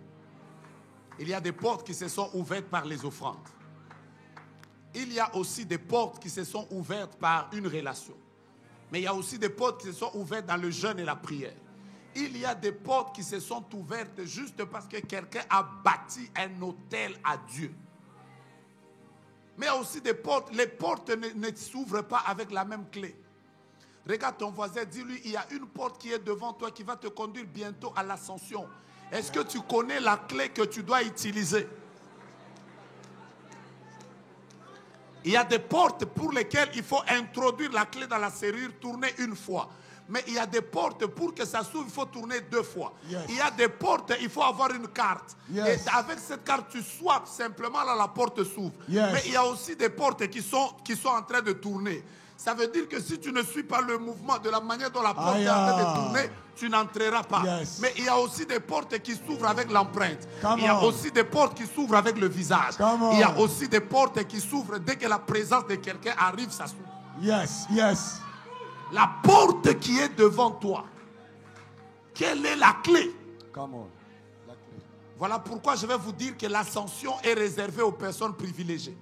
Il y a des portes qui se sont ouvertes par les offrandes. Il y a aussi des portes qui se sont ouvertes par une relation. Mais il y a aussi des portes qui se sont ouvertes dans le jeûne et la prière. Il y a des portes qui se sont ouvertes juste parce que quelqu'un a bâti un autel à Dieu. Mais il y a aussi des portes, les portes ne s'ouvrent pas avec la même clé. Regarde ton voisin, dis-lui, il y a une porte qui est devant toi qui va te conduire bientôt à l'ascension. Est-ce que tu connais la clé que tu dois utiliser? Il y a des portes pour lesquelles il faut introduire la clé dans la serrure, tourner une fois. Mais il y a des portes, pour que ça s'ouvre, il faut tourner 2 fois. Il y a des portes, il faut avoir une carte. Et avec cette carte, tu swaps simplement, là, la porte s'ouvre. Mais il y a aussi des portes qui sont en train de tourner. Ça veut dire que si tu ne suis pas le mouvement de la manière dont la porte est en train de tourner, tu n'entreras pas. Mais il y a aussi des portes qui s'ouvrent avec l'empreinte. Il y a aussi des portes qui s'ouvrent avec le visage. Il y a aussi des portes qui s'ouvrent dès que la présence de quelqu'un arrive, ça s'ouvre. La porte qui est devant toi, quelle est la clé? Voilà pourquoi je vais vous dire que l'ascension est réservée aux personnes privilégiées.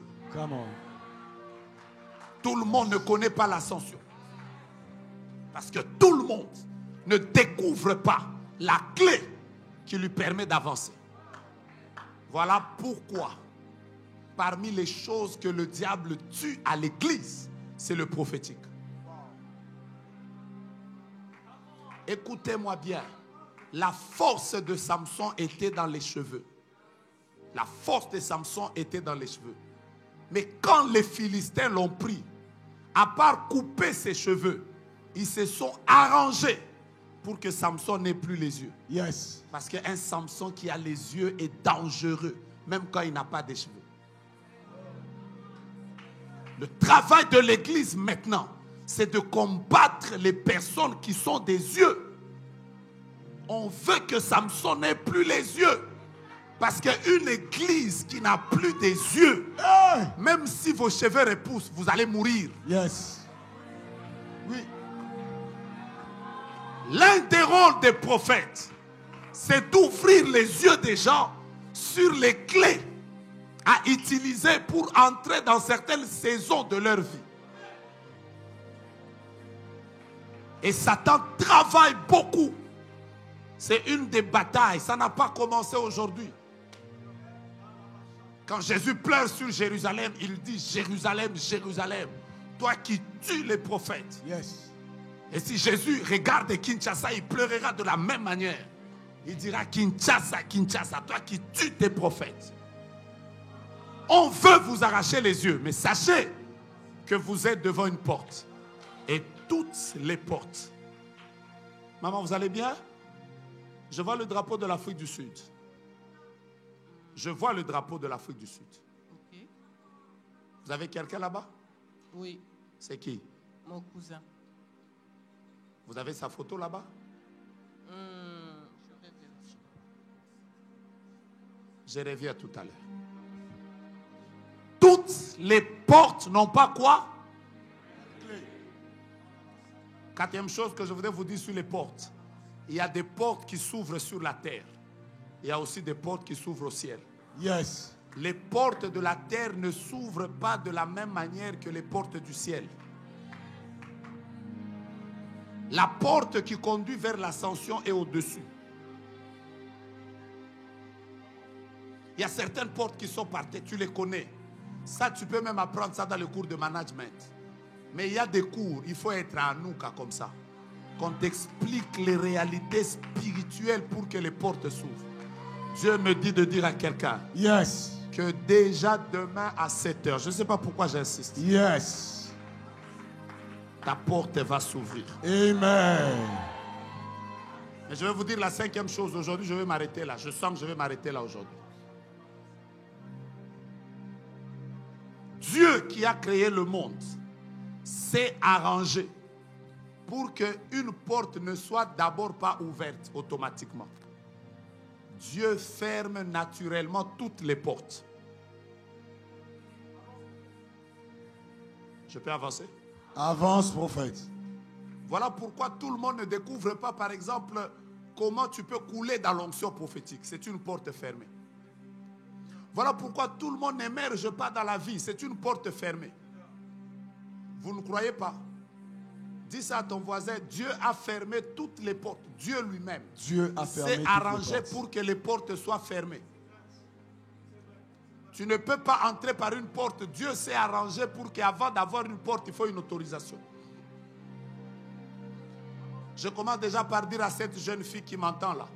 tout le monde ne connaît pas l'ascension. Parce que tout le monde ne découvre pas la clé qui lui permet d'avancer. Voilà pourquoi, parmi les choses que le diable tue à l'église, c'est le prophétique. Écoutez-moi bien. La force de Samson était dans les cheveux. La force de Samson était dans les cheveux. Mais quand les Philistins l'ont pris, à part couper ses cheveux, ils se sont arrangés pour que Samson n'ait plus les yeux. Yes. Parce qu'un Samson qui a les yeux est dangereux, même quand il n'a pas de cheveux. Le travail de l'église maintenant, c'est de combattre les personnes qui sont des yeux. On veut que Samson n'ait plus les yeux. Parce qu'une église qui n'a plus des yeux, même si vos cheveux repoussent, vous allez mourir. Yes. Oui. L'un des rôles des prophètes, c'est d'ouvrir les yeux des gens sur les clés à utiliser pour entrer dans certaines saisons de leur vie. Et Satan travaille beaucoup. C'est une des batailles. Ça n'a pas commencé aujourd'hui. Quand Jésus pleure sur Jérusalem, il dit: Jérusalem, Jérusalem, toi qui tues les prophètes. Yes. Et si Jésus regarde Kinshasa, il pleurera de la même manière. Il dira: Kinshasa, Kinshasa, toi qui tues tes prophètes. On veut vous arracher les yeux, mais sachez que vous êtes devant une porte. Et toutes les portes. Maman, vous allez bien? Je vois le drapeau de l'Afrique du Sud. Je vois le drapeau de l'Afrique du Sud. Ok. Vous avez quelqu'un là-bas? Oui, C'est qui? mon cousin. Vous avez sa photo là-bas? Je vais vérifier. Je reviens tout à l'heure. Toutes les portes n'ont pas quoi? Quatrième chose que je voudrais vous dire sur les portes. Il y a des portes qui s'ouvrent sur la terre. Il y a aussi des portes qui s'ouvrent au ciel. Yes. Les portes de la terre ne s'ouvrent pas de la même manière que les portes du ciel. La porte qui conduit vers l'ascension est au-dessus. Il y a certaines portes qui sont par terre, tu les connais. Ça, tu peux même apprendre ça dans le cours de management. Mais il y a des cours, il faut être à Anouka comme ça. Qu'on t'explique les réalités spirituelles pour que les portes s'ouvrent. Dieu me dit de dire à quelqu'un Yes. que déjà demain à 7h, je ne sais pas pourquoi j'insiste, Yes. ta porte va s'ouvrir. Amen. Mais je vais vous dire la cinquième chose. Aujourd'hui, je vais m'arrêter là. Je sens que je vais m'arrêter là aujourd'hui. Dieu qui a créé le monde s'est arrangé pour qu'une porte ne soit d'abord pas ouverte automatiquement. Dieu ferme naturellement toutes les portes. Je peux avancer? Avance, prophète. Voilà pourquoi tout le monde ne découvre pas, par exemple, comment tu peux couler dans l'onction prophétique. C'est une porte fermée. Voilà pourquoi tout le monde n'émerge pas dans la vie. C'est une porte fermée. Vous ne croyez pas? Dis ça à ton voisin. Dieu a fermé toutes les portes. Dieu lui-même Dieu a fermé s'est toutes arrangé les portes. pour que les portes soient fermées. Tu ne peux pas entrer par une porte. Dieu s'est arrangé pour qu'avant d'avoir une porte, il faut une autorisation. Je commence déjà par dire à cette jeune fille qui m'entend là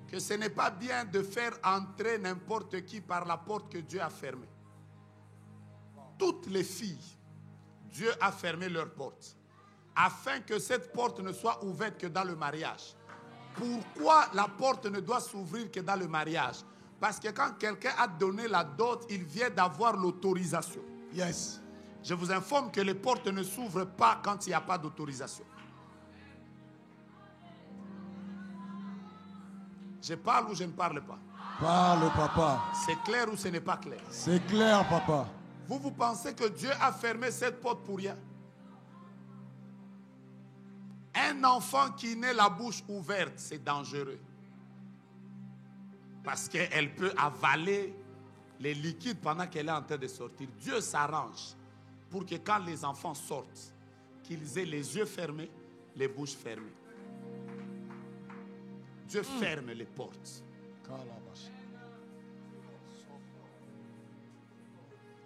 que ce n'est pas bien de faire entrer n'importe qui par la porte que Dieu a fermée. Toutes les filles, Dieu a fermé leur porte afin que cette porte ne soit ouverte que dans le mariage. Pourquoi la porte ne doit s'ouvrir que dans le mariage? Parce que quand quelqu'un a donné la dot, il vient d'avoir l'autorisation. Yes. Je vous informe que les portes ne s'ouvrent pas quand il n'y a pas d'autorisation. Je parle ou je ne parle pas? Parle, papa. C'est clair ou ce n'est pas clair? C'est clair, papa. Vous pensez que Dieu a fermé cette porte pour rien? Un enfant qui naît la bouche ouverte, c'est dangereux. Parce qu'elle peut avaler les liquides pendant qu'elle est en train de sortir. Dieu s'arrange pour que quand les enfants sortent, qu'ils aient les yeux fermés, les bouches fermées. Dieu ferme les portes.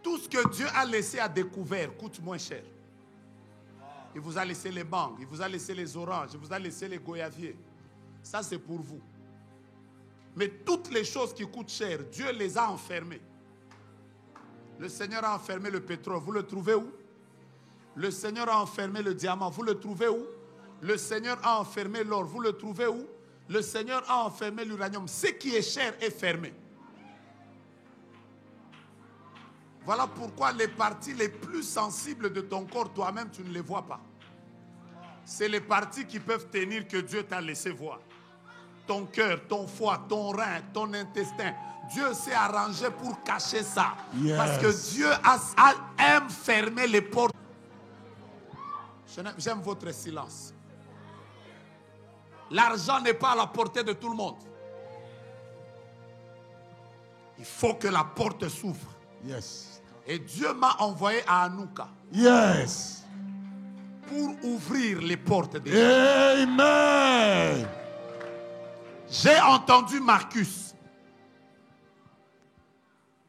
Tout ce que Dieu a laissé à découvert coûte moins cher. Il vous a laissé les mangues, il vous a laissé les oranges, il vous a laissé les goyaviers. Ça, c'est pour vous. Mais toutes les choses qui coûtent cher, Dieu les a enfermées. Le Seigneur a enfermé le pétrole. Vous le trouvez où? Le Seigneur a enfermé le diamant. Vous le trouvez où? Le Seigneur a enfermé l'or. Vous le trouvez où? Le Seigneur a enfermé l'uranium. Ce qui est cher est fermé. Voilà pourquoi les parties les plus sensibles de ton corps, toi-même, tu ne les vois pas. C'est les parties qui peuvent tenir que Dieu t'a laissé voir. Ton cœur, ton foie, ton rein, ton intestin. Dieu s'est arrangé pour cacher ça. Yes. Parce que Dieu aime fermer les portes. J'aime votre silence. L'argent n'est pas à la portée de tout le monde. Il faut que la porte s'ouvre. Yes. Et Dieu m'a envoyé à Anouka. Yes. Pour ouvrir les portes des gens. Amen. J'ai entendu Marcus.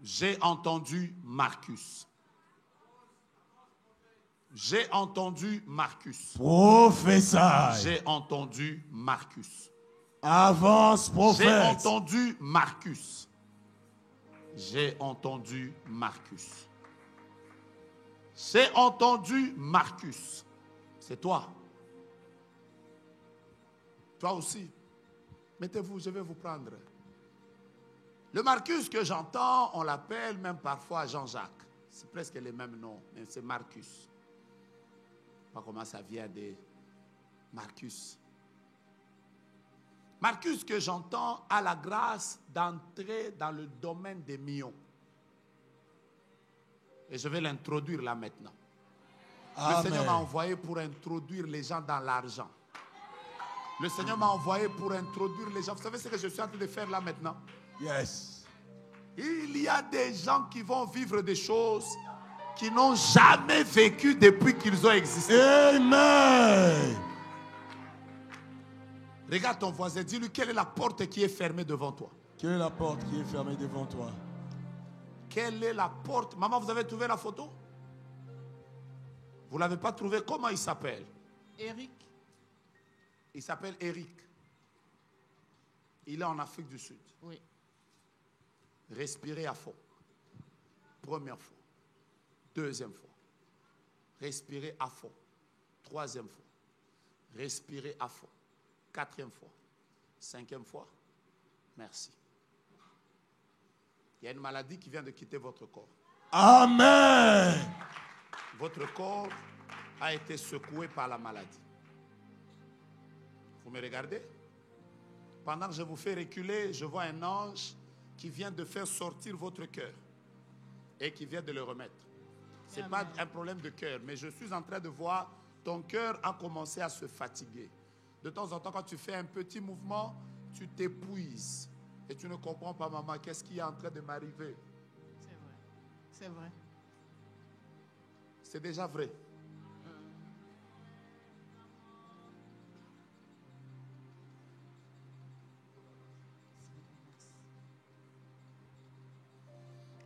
J'ai entendu Marcus. J'ai entendu Marcus. Professeur. J'ai entendu Marcus. Avance, J'ai prophète. entendu Marcus. J'ai entendu Marcus. J'ai entendu Marcus. C'est toi. Toi aussi. Mettez-vous, je vais vous prendre. Le Marcus que j'entends, on l'appelle même parfois Jean-Jacques. C'est presque les mêmes noms, mais c'est Marcus. Pas comment ça vient de Marcus. Marcus que j'entends a la grâce d'entrer dans le domaine des millions. Et je vais l'introduire là maintenant. Amen. Le Seigneur m'a envoyé pour introduire les gens dans l'argent. Le Seigneur m'a envoyé pour introduire les gens. Vous savez ce que je suis en train de faire là maintenant? Yes. Il y a des gens qui vont vivre des choses qui n'ont jamais vécu depuis qu'ils ont existé. Amen. Regarde ton voisin, dis-lui quelle est la porte qui est fermée devant toi. Quelle est la porte qui est fermée devant toi? Quelle est la porte? Maman, vous avez trouvé la photo? Vous ne l'avez pas trouvé? Comment il s'appelle? Eric. Il s'appelle Eric. Il est en Afrique du Sud. Oui. Respirez à fond. Première fois. Deuxième fois. Respirez à fond. Troisième fois. Respirez à fond. Quatrième fois. Cinquième fois. Merci. Il y a une maladie qui vient de quitter votre corps. Amen. Votre corps a été secoué par la maladie. Vous me regardez? Pendant que je vous fais reculer, je vois un ange qui vient de faire sortir votre cœur et qui vient de le remettre. Ce n'est pas un problème de cœur, mais je suis en train de voir ton cœur a commencé à se fatiguer. De temps en temps, quand tu fais un petit mouvement, tu t'épuises. Et tu ne comprends pas, maman, qu'est-ce qui est en train de m'arriver? C'est vrai. C'est vrai. C'est déjà vrai.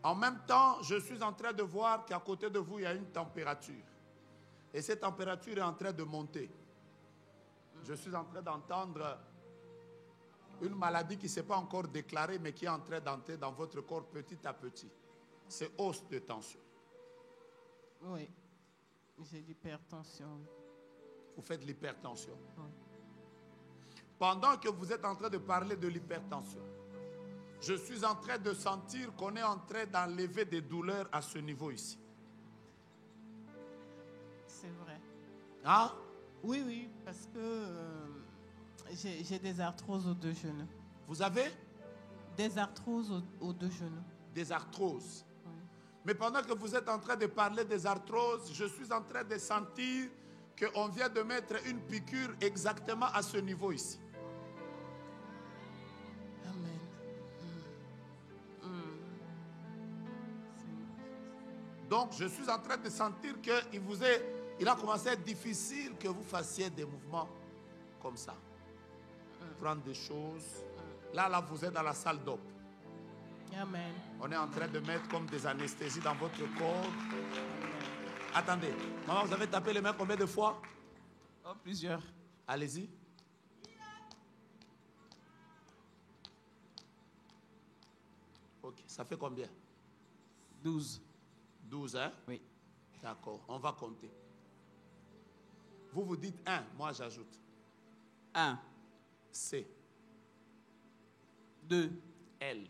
En même temps, je suis en train de voir qu'à côté de vous, il y a une température. Et cette température est en train de monter. Je suis en train d'entendre une maladie qui ne s'est pas encore déclarée, mais qui est en train d'entrer dans votre corps petit à petit. C'est hausse de tension. Oui. J'ai l'hypertension. Vous faites l'hypertension. Oui. Pendant que vous êtes en train de parler de l'hypertension, je suis en train de sentir qu'on est en train d'enlever des douleurs à ce niveau ici. C'est vrai. Hein? Oui, oui, parce que j'ai des arthroses aux deux genoux. Vous avez Des arthroses aux deux genoux. des arthroses. Oui. Mais pendant que vous êtes en train de parler des arthroses, je suis en train de sentir qu'on vient de mettre une piqûre exactement à ce niveau ici. Donc, je suis en train de sentir qu'il a commencé à être difficile que vous fassiez des mouvements comme ça. Prendre des choses. Là, vous êtes dans la salle d'op. Amen. On est en train de mettre comme des anesthésies dans votre corps. Attendez. Maman, vous avez tapé les mains combien de fois? Oh, plusieurs. Allez-y. Ok, ça fait combien? 12. 12, hein? Oui. D'accord, on va compter. Vous dites 1, moi j'ajoute. 1, C, 2, L,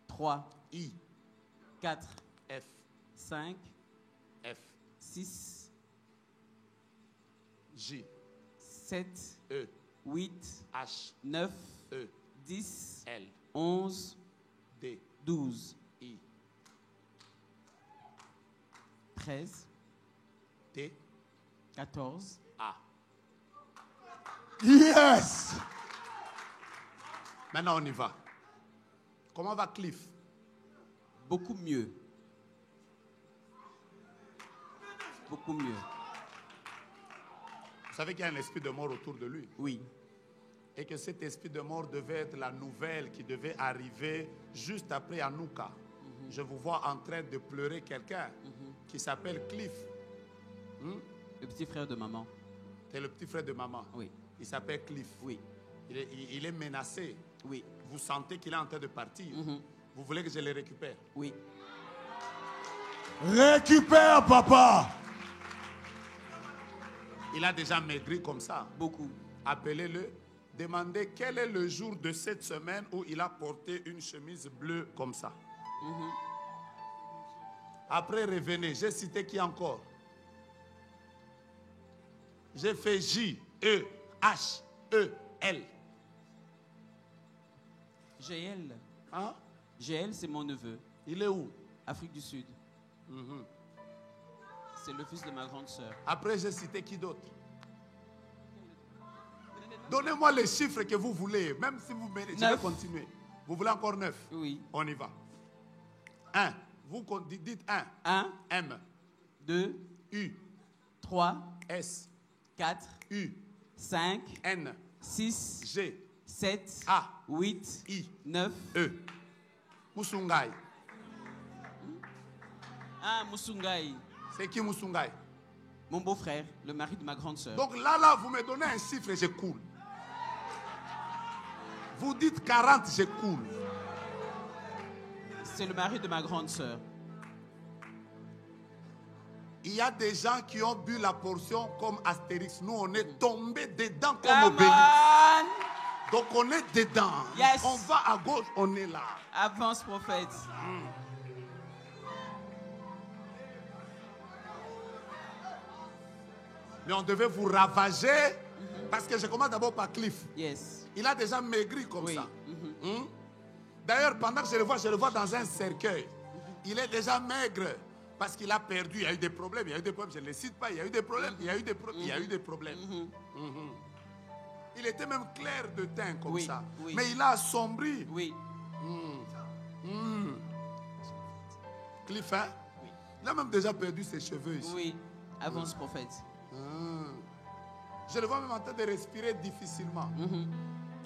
3, I, 4, F, 5, F, 6, J, 7, E, 8, H, 9, E, 10, L, 11, D, 12, I, 13, T, 14. A. Yes! Maintenant on y va. Comment va Cliff? Beaucoup mieux. Beaucoup mieux. Vous savez qu'il y a un esprit de mort autour de lui. Oui. Et que cet esprit de mort devait être la nouvelle qui devait arriver juste après Hanouka. Je vous vois en train de pleurer quelqu'un qui s'appelle Cliff. Le petit frère de maman. C'est le petit frère de maman. Oui. Il s'appelle Cliff. Oui. Il est menacé. Oui. Vous sentez qu'il est en train de partir. Vous voulez que je le récupère? Oui. Récupère, papa! Il a déjà maigri comme ça. Beaucoup. Appelez-le. Demandez quel est le jour de cette semaine où il a porté une chemise bleue comme ça. Après, revenez. J'ai cité qui encore? J'ai fait J, E, H, E, L. GL. Hein? GL, c'est mon neveu. Il est où? Afrique du Sud. C'est le fils de ma grande sœur. Après, j'ai cité qui d'autre? Donnez-moi les chiffres que vous voulez. Même si vous menez, je vais 9. continuer. Vous voulez encore 9? Oui. On y va. 1. Vous dites 1. 1, M, 2, U, 3, S, 4, U, 5, N, 6, G, 7, A, 8, I, 9. E. Musungai. Ah, Musungai. C'est qui Musungai? Mon beau-frère, le mari de ma grande sœur. Donc là, vous me donnez un chiffre et je coule. Vous dites 40, je coule. C'est le mari de ma grande sœur. Il y a des gens qui ont bu la portion comme Astérix. Nous, on est tombés dedans comme Come Obélix. on! Donc on est dedans. Yes. On va à gauche, on est là. Avance, prophète. Mais on devait vous ravager parce que je commence d'abord par Cliff. Yes. Il a déjà maigri comme Oui. ça. D'ailleurs, pendant que je le vois dans un cercueil. Il est déjà maigre parce qu'il a perdu. Il y a eu des problèmes. Il y a eu des problèmes. Je ne les cite pas. Il y a eu des problèmes. Il y a eu des, il y a eu des problèmes. Il était même clair de teint comme Oui, ça. oui. Mais il a assombri. Oui. Cliff, hein? Oui. Il a même déjà perdu ses cheveux ici. Oui. Avance, prophète. Je le vois même en train de respirer difficilement.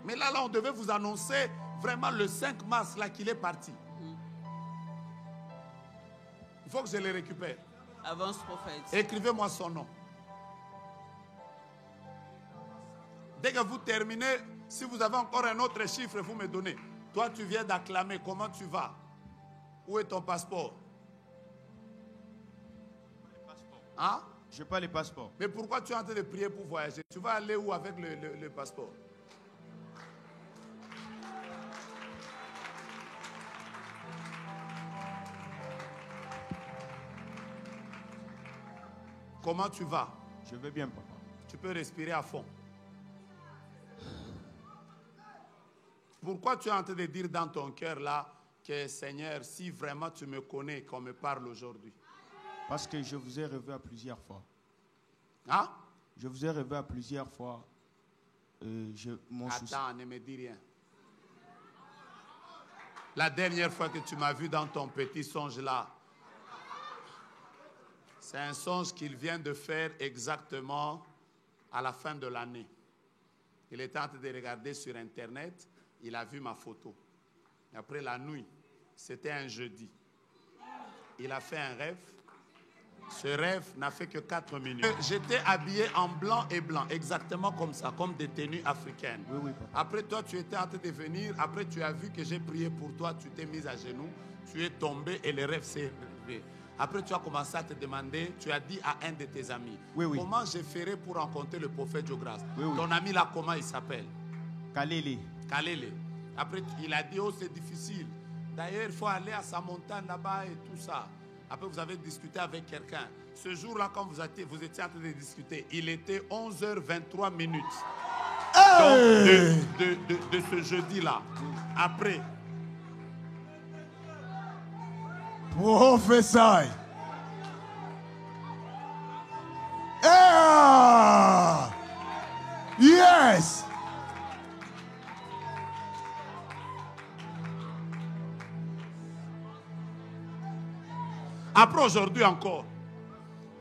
Mais là, on devait vous annoncer vraiment le 5 mars là qu'il est parti. Il faut que je le récupère. Avance, prophète. Écrivez-moi son nom. Dès que vous terminez, si vous avez encore un autre chiffre, vous me donnez. Toi, tu viens d'acclamer. Comment tu vas? Où est ton passeport? Hein? Je n'ai pas les passeports. Mais pourquoi tu es en train de prier pour voyager? Tu vas aller où avec le passeport? Comment tu vas? Je vais bien, papa. Tu peux respirer à fond. Pourquoi tu es en train de dire dans ton cœur là que Seigneur, si vraiment tu me connais, qu'on me parle aujourd'hui? Parce que je vous ai rêvé à plusieurs fois. Hein? Je vous ai rêvé à plusieurs fois. Mon souci. Attends, ne me dis rien. La dernière fois que tu m'as vu dans ton petit songe là, C'est un songe qu'il vient de faire exactement à la fin de l'année. Il était en train de regarder sur Internet, il a vu ma photo. Après la nuit, c'était un jeudi. Il a fait un rêve. Ce rêve n'a fait que 4 minutes. J'étais habillé en blanc et blanc, exactement comme ça, comme des tenues africaines. Oui, oui, papa. Après toi, tu étais en train de venir. Après, tu as vu que j'ai prié pour toi. Tu t'es mis à genoux. Tu es tombé et le rêve s'est réveillé. Après, tu as commencé à te demander. Tu as dit à un de tes amis, Oui, oui. comment je ferai pour rencontrer le prophète Diogras? Oui, oui. Ton ami là, comment il s'appelle? Kalele. Kalele. Après, il a dit, oh, c'est difficile. D'ailleurs, il faut aller à sa montagne là-bas et tout ça. Après, vous avez discuté avec quelqu'un. Ce jour-là, quand vous étiez en train de discuter, il était 11h23 minutes. Hey! Donc, de ce jeudi-là. Après, Prophesy. Yeah! Yes! après aujourd'hui encore,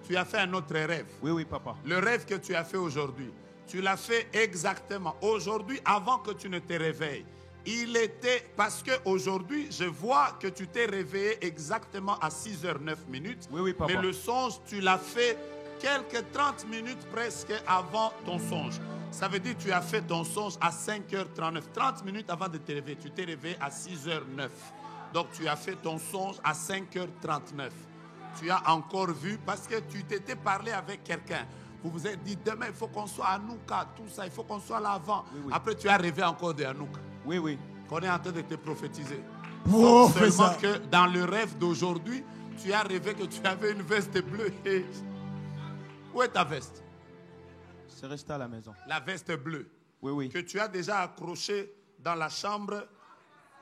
tu as fait un autre rêve. Oui, oui, papa. Le rêve que tu as fait aujourd'hui, tu l'as fait exactement. Aujourd'hui, avant que tu ne te réveilles, il était, parce qu'aujourd'hui, je vois que tu t'es réveillé exactement à 6h09 minutes. Oui, oui, papa. Mais le songe, tu l'as fait quelques 30 minutes presque avant ton songe. Ça veut dire que tu as fait ton songe à 5h39. 30 minutes avant de te réveiller. Tu t'es réveillé à 6h09. Donc tu as fait ton songe à 5h39. Tu as encore vu parce que tu t'étais parlé avec quelqu'un. Vous vous êtes dit, demain, il faut qu'on soit à Anouka, tout ça, il faut qu'on soit là avant. Oui, oui. Après, tu as rêvé encore de Anouka. Oui, oui. Qu'on est en train de te prophétiser. Prophesy. Seulement que dans le rêve d'aujourd'hui, tu as rêvé que tu avais une veste bleue. Et... Où est ta veste? C'est resté à la maison. La veste bleue. Oui, oui. Que tu as déjà accrochée dans la chambre.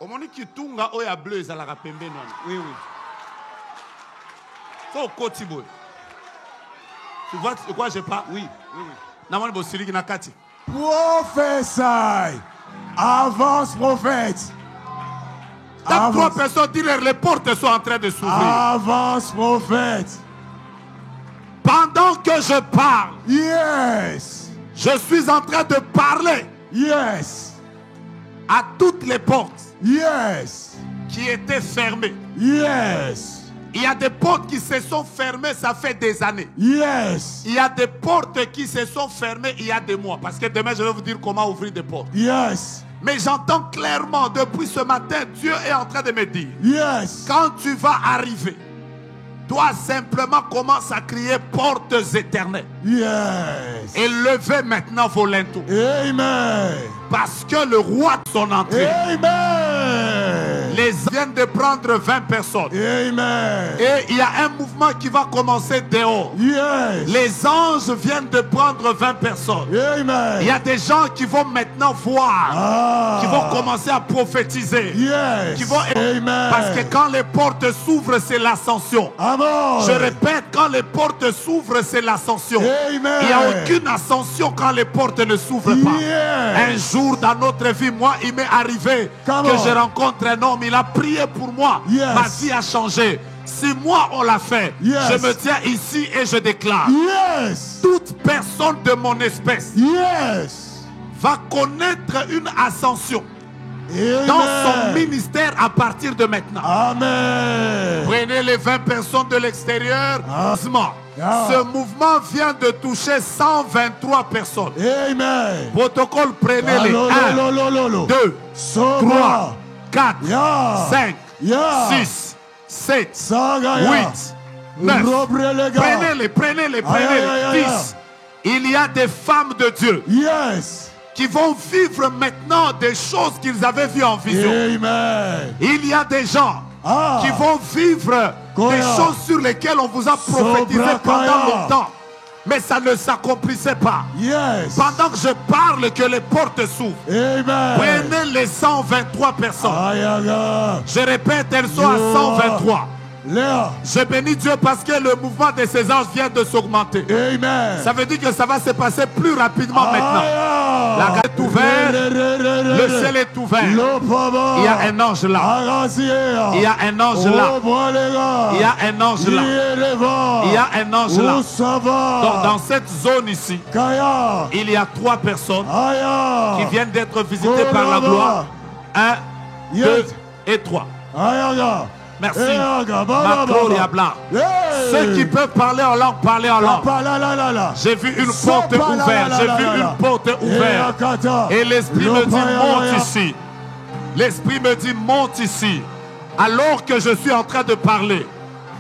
Au moment où tu tunga oya bleu, ça la rapembe non. Oui, oui. Faut kotibo. Tu vois de quoi je parle? Oui, oui, oui. Namani bosili na kati. Prophesy. Avance, prophète. T'as trois Avance. personnes dire les portes sont en train de s'ouvrir. Avance, prophète. Pendant que je parle, Yes. je suis en train de parler Yes. à toutes les portes Yes. qui étaient fermées. Yes. Il y a des portes qui se sont fermées, ça fait des années. Yes. Il y a des portes qui se sont fermées il y a des mois. Parce que demain, je vais vous dire comment ouvrir des portes. Yes. Mais j'entends clairement, depuis ce matin, Dieu est en train de me dire, Yes. quand tu vas arriver, toi simplement commence à crier portes éternelles. Yes. Et levez maintenant vos linteaux. Amen. Parce que le roi de son entrée, Amen. les viennent de prendre 20 personnes. Amen. Et il y a un mouvement qui va commencer dehors. Yes. Les anges viennent de prendre 20 personnes. Amen. Il y a des gens qui vont maintenant voir, Ah. qui vont commencer à prophétiser. Yes. Qui vont... Amen. Parce que quand les portes s'ouvrent, c'est l'ascension. Amen. Je répète, quand les portes s'ouvrent, c'est l'ascension. Amen. Il n'y a aucune ascension quand les portes ne s'ouvrent pas. Yes. Un jour dans notre vie, moi, il m'est arrivé Come que on. je rencontre un homme, il a prié pour moi. Yes. Ma vie a changé. Si moi, on l'a fait, Yes. je me tiens ici et je déclare. Yes. Toute personne de mon espèce Yes. va connaître une ascension Amen. dans son ministère à partir de maintenant. Amen. Prenez les 20 personnes de l'extérieur. Ah. Ah. Ce mouvement vient de toucher 123 personnes. Amen. Protocole, prenez-les. Allo, 1, lo, lo, lo. 2, Soba. 3, 4, Ya. 5, Ya. 6, 7, Sagaya. 8, 9. Robre les gars. Prenez-les, prenez-les, Aïe, aïe, aïe, prenez-les. aïe. 10. Il y a des femmes de Dieu Yes. qui vont vivre maintenant des choses qu'ils avaient vues en vision. Amen. Il y a des gens Ah. qui vont vivre Koya. des choses sur lesquelles on vous a prophétisé Sobra pendant Kaya. longtemps. Mais ça ne s'accomplissait pas. Yes. Pendant que je parle, que les portes s'ouvrent. Amen. Prenez les 123 personnes. Ayaga. Je répète, elles sont à 123. Léa. Je bénis Dieu parce que le mouvement de ces anges vient de s'augmenter. Amen. Ça veut dire que ça va se passer plus rapidement maintenant. Aya. La garde est ouverte. Le ciel est ouvert. Il y a un ange là. Il y a un ange là. Il y a un ange là. Il y a un ange là. Donc, dans cette zone ici, il y a 3 personnes qui viennent d'être visitées par la gloire. 1, 2 et 3. Merci. Ceux qui peuvent parler en langue, parlez en langue. J'ai vu une porte ouverte. J'ai vu une porte ouverte. Et l'Esprit me dit, monte ici. L'Esprit me dit, monte ici. Alors que je suis en train de parler,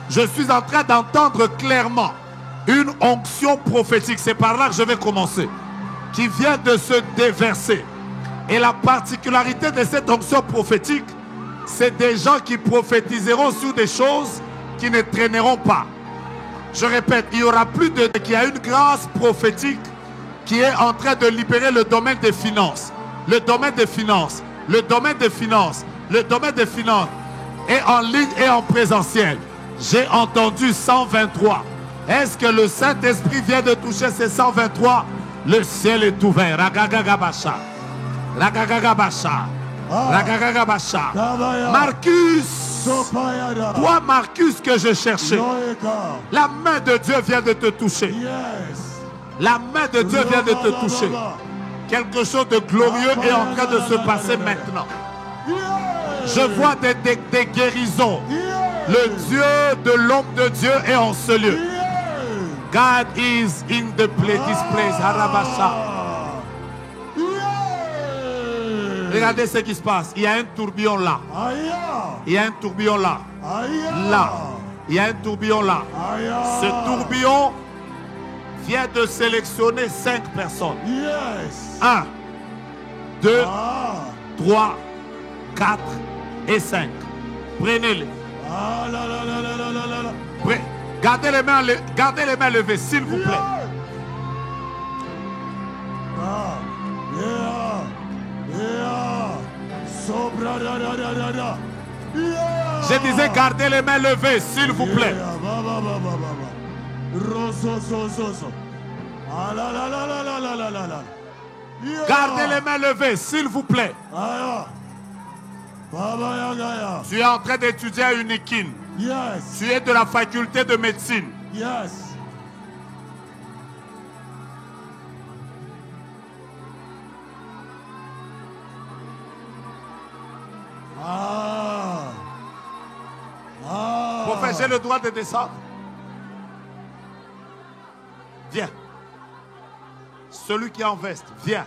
je suis en train d'entendre clairement une onction prophétique. C'est par là que je vais commencer. Qui vient de se déverser. Et la particularité de cette onction prophétique, c'est des gens qui prophétiseront sur des choses qui ne traîneront pas. Je répète, il y aura plus de... qu'il y a une grâce prophétique qui est en train de libérer le domaine des finances. Le domaine des finances. Le domaine des finances. Le domaine des finances. Et en ligne et en présentiel. J'ai entendu 123. Est-ce que le Saint-Esprit vient de toucher ces 123? Le ciel est ouvert. Ragagagabasha. Ragagagabasha. Ragagagabasha. Marcus, toi Marcus que je cherchais, la main de Dieu vient de te toucher. La main de Dieu vient de te toucher. Quelque chose de glorieux est en train de se passer maintenant. Je vois des guérisons. Le Dieu de l'homme de Dieu est en ce lieu. God is in the place, this place. Harabasha. Regardez ce qui se passe. Il y a un tourbillon là. Il y a un tourbillon là. Là. Il y a un tourbillon là. Ce tourbillon vient de sélectionner 5 personnes. 1, 2, 3, 4 et 5. Prenez-les. Gardez les mains levées, s'il vous plaît. Je disais gardez les mains levées, s'il vous plaît. Gardez les mains levées, s'il vous plaît. Tu es en train d'étudier à Unikin. Tu es de la faculté de médecine. Prophète, j'ai le droit de descendre. Viens. Celui qui est en veste, viens.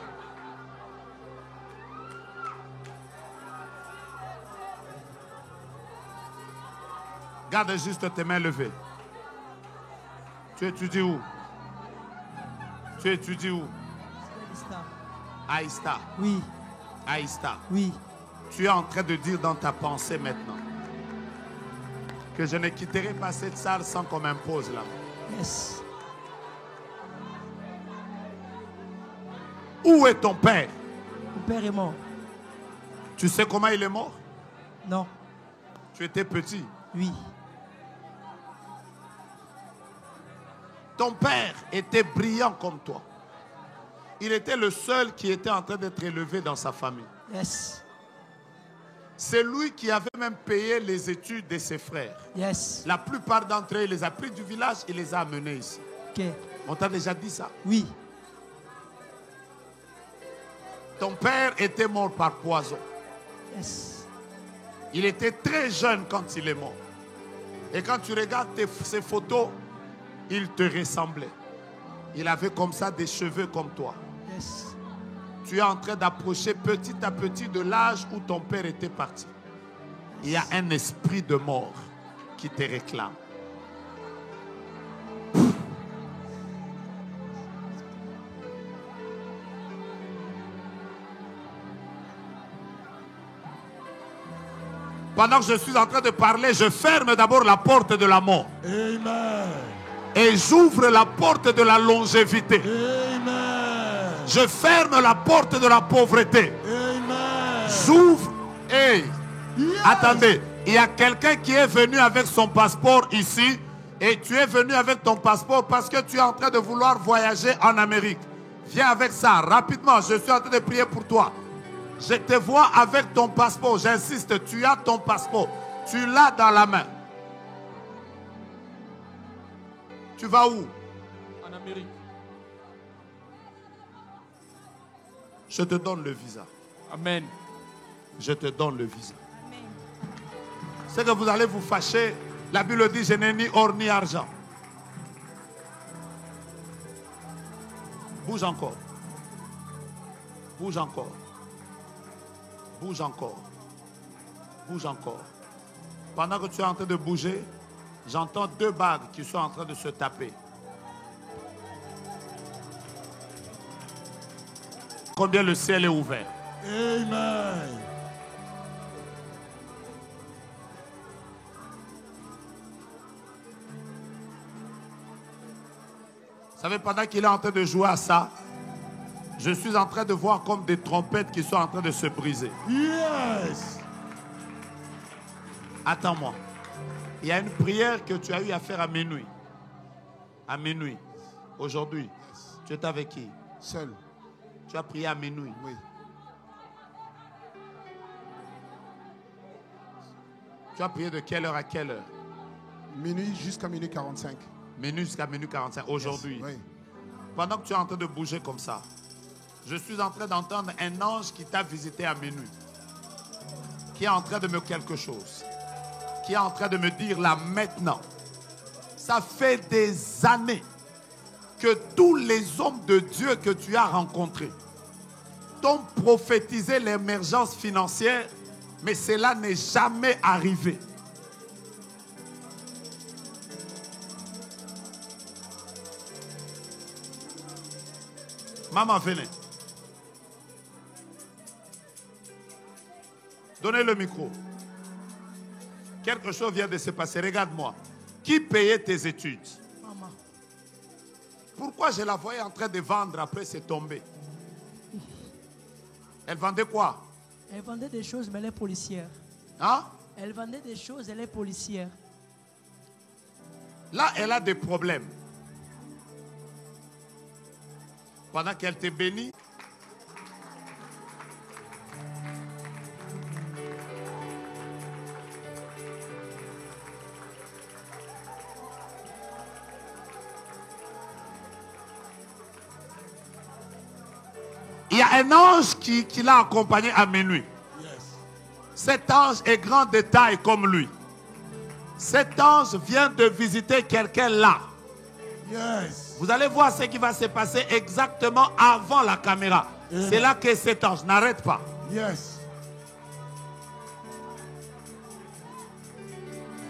Garde juste tes mains levées. Tu étudies où? Tu étudies où? Aïsta. Oui. Aïsta. Oui. Tu es en train de dire dans ta pensée maintenant que je ne quitterai pas cette salle sans qu'on m'impose là. Yes. Où est ton père? Mon père est mort. Tu sais comment il est mort? Non. Tu étais petit. Oui. Ton père était brillant comme toi. Il était le seul qui était en train d'être élevé dans sa famille. Yes. C'est lui qui avait même payé les études de ses frères. Yes. La plupart d'entre eux, il les a pris du village et les a amenés ici. Ok. On t'a déjà dit ça? Oui. Ton père était mort par poison. Yes. Il était très jeune quand il est mort. Et quand tu regardes ses photos, il te ressemblait. Il avait comme ça des cheveux comme toi. Yes. Tu es en train d'approcher petit à petit de l'âge où ton père était parti. Il y a un esprit de mort qui te réclame. Pendant que je suis en train de parler, je ferme d'abord la porte de la mort. Amen. Et j'ouvre la porte de la longévité. Amen. Je ferme la porte de la pauvreté. Amen. J'ouvre. Hey, Yes. attendez, il y a quelqu'un qui est venu avec son passeport ici. Et tu es venu avec ton passeport parce que tu es en train de vouloir voyager en Amérique. Viens avec ça, rapidement. Je suis en train de prier pour toi. Je te vois avec ton passeport. J'insiste, tu as ton passeport. Tu l'as dans la main. Tu vas où? En Amérique. Je te donne le visa. Amen. Je te donne le visa. C'est que vous allez vous fâcher. La Bible dit, je n'ai ni or ni argent. Bouge encore. Bouge encore. Bouge encore. Bouge encore. Pendant que tu es en train de bouger, j'entends 2 bagues qui sont en train de se taper. Combien le ciel est ouvert? Amen. Vous savez, pendant qu'il est en train de jouer à ça, je suis en train de voir comme des trompettes qui sont en train de se briser. Yes. Attends-moi. Il y a une prière que tu as eu à faire à minuit. À minuit. Aujourd'hui. Tu es avec qui? Seul. Tu as prié à minuit. Oui. Tu as prié de quelle heure à quelle heure? Minuit jusqu'à minuit 45. Minuit jusqu'à minuit 45. Aujourd'hui. Oui. Pendant que tu es en train de bouger comme ça, je suis en train d'entendre un ange qui t'a visité à minuit. Qui est en train de me quelque chose. Qui est en train de me dire là maintenant. Ça fait des années que tous les hommes de Dieu que tu as rencontrés t'ont prophétisé l'émergence financière, mais cela n'est jamais arrivé. Maman, venez. Donnez le micro. Quelque chose vient de se passer. Regarde-moi. Qui payait tes études? Maman. Pourquoi je la voyais en train de vendre après c'est tombé? Elle vendait quoi? Elle vendait des choses, mais elle est policière. Hein? Elle vendait des choses, elle est policière. Là, elle a des problèmes. Pendant qu'elle te bénit, il y a un ange qui l'a accompagné à minuit. Cet ange est grand de taille comme lui. Cet ange vient de visiter quelqu'un là. Yes. Vous allez voir ce qui va se passer exactement avant la caméra. C'est là que cet ange n'arrête pas. Yes.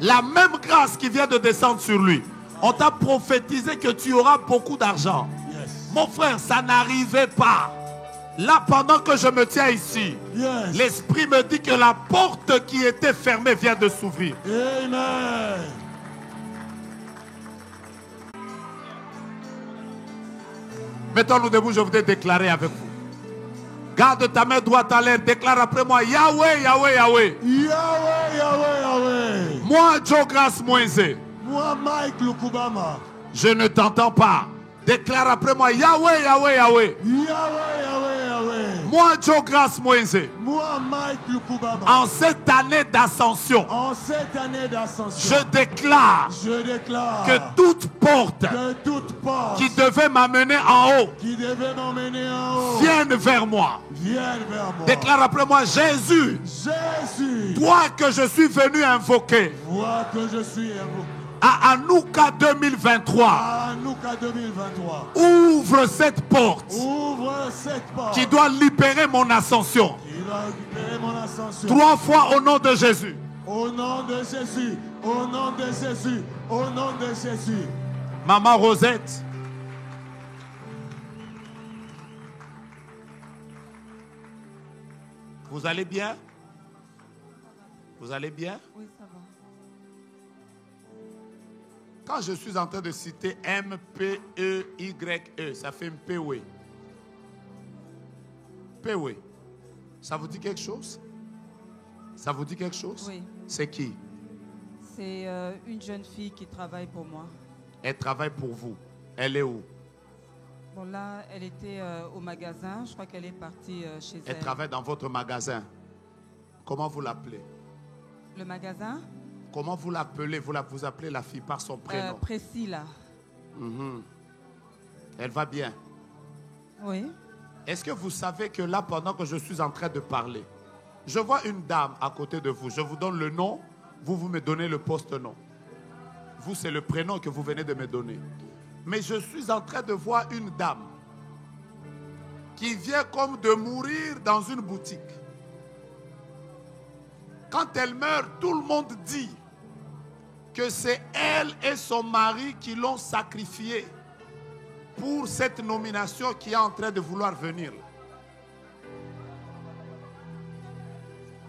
La même grâce qui vient de descendre sur lui. On t'a prophétisé que tu auras beaucoup d'argent. Yes. Mon frère, ça n'arrivait pas. Là, pendant que je me tiens ici, Yes. l'Esprit me dit que la porte qui était fermée vient de s'ouvrir. Amen. Mettons-nous debout, je voudrais déclarer avec vous. Garde ta main droite à l'air, déclare après moi, Yahweh, Yahweh, Yahweh. Yahweh, Yahweh, Yahweh. Moi, Joe Grace Moïse, Moi, Mike Lukubama. je ne t'entends pas. Déclare après moi, Yahweh, Yahweh, Yahweh. Yahweh, Yahweh, Yahweh. Moi, Joe Grace Moïse, Moi, Mike Lukubama. en cette année d'ascension, En cette année d'ascension, je déclare je déclare que toute porte que toute porte qui devait m'amener en haut qui devait m'emmener en haut vienne vers moi. vienne vers moi. Déclare après moi, Jésus, Jésus, toi que je suis venu invoquer vois que je suis invoqué. à Hanouka 2023, À Hanouka 2023. ouvre cette porte Ouvre cette porte qui doit libérer mon ascension. qui va récupérer mon ascension. 3 fois au nom de Jésus. Au nom de Jésus, au nom de Jésus, au nom de Jésus. Maman Rosette, vous allez bien? Vous allez bien? Oui, ça va. Quand je suis en train de citer M-P-E-Y-E, ça fait Mpewe. Mpewe. Ça vous dit quelque chose? Ça vous dit quelque chose? Oui, C'est qui? c'est une jeune fille qui travaille pour moi. Elle travaille pour vous. Elle est où? Bon, là, elle était au magasin. Je crois qu'elle est partie chez elle. Elle travaille dans votre magasin. Comment vous l'appelez? Le magasin? Comment vous l'appelez? Vous appelez la fille par son prénom? Priscilla. Elle va bien? Oui. Est-ce que vous savez que là, pendant que je suis en train de parler, je vois une dame à côté de vous. Je vous donne le nom, vous me donnez le poste-nom. Vous, c'est le prénom que vous venez de me donner. Mais je suis en train de voir une dame qui vient comme de mourir dans une boutique. Quand elle meurt, tout le monde dit que c'est elle et son mari qui l'ont sacrifiée pour cette nomination qui est en train de vouloir venir.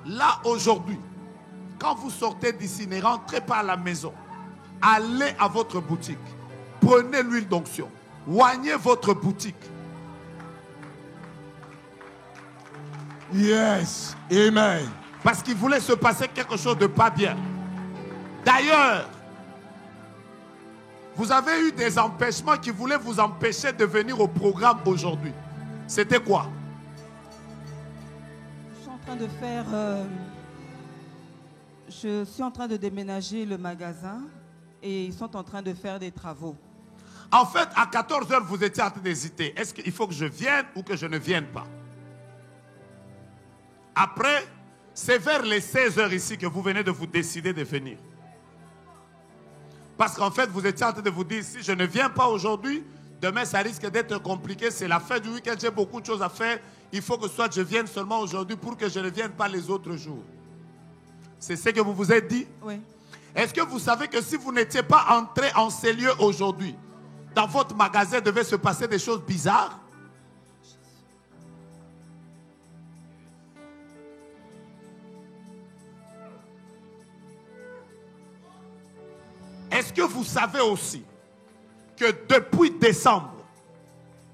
Là, aujourd'hui, quand vous sortez d'ici, ne rentrez pas à la maison. Allez à votre boutique. Prenez l'huile d'onction. Oignez votre boutique. Yes. Amen. Parce qu'il voulait se passer quelque chose de pas bien. D'ailleurs, vous avez eu des empêchements qui voulaient vous empêcher de venir au programme aujourd'hui. C'était quoi? Je suis en train de faire... je suis en train de déménager le magasin et ils sont en train de faire des travaux. En fait, à 14h, vous étiez en train d'hésiter. Est-ce qu'il faut que je vienne ou que je ne vienne pas? Après, c'est vers les 16h ici que vous venez de vous décider de venir. Parce qu'en fait, vous étiez en train de vous dire, si je ne viens pas aujourd'hui, demain, ça risque d'être compliqué. C'est la fin du week-end, j'ai beaucoup de choses à faire. Il faut que soit je vienne seulement aujourd'hui pour que je ne vienne pas les autres jours. C'est ce que vous vous êtes dit? Oui. Est-ce que vous savez que si vous n'étiez pas entré en ces lieux aujourd'hui, dans votre magasin devait se passer des choses bizarres? Est-ce que vous savez aussi que depuis décembre,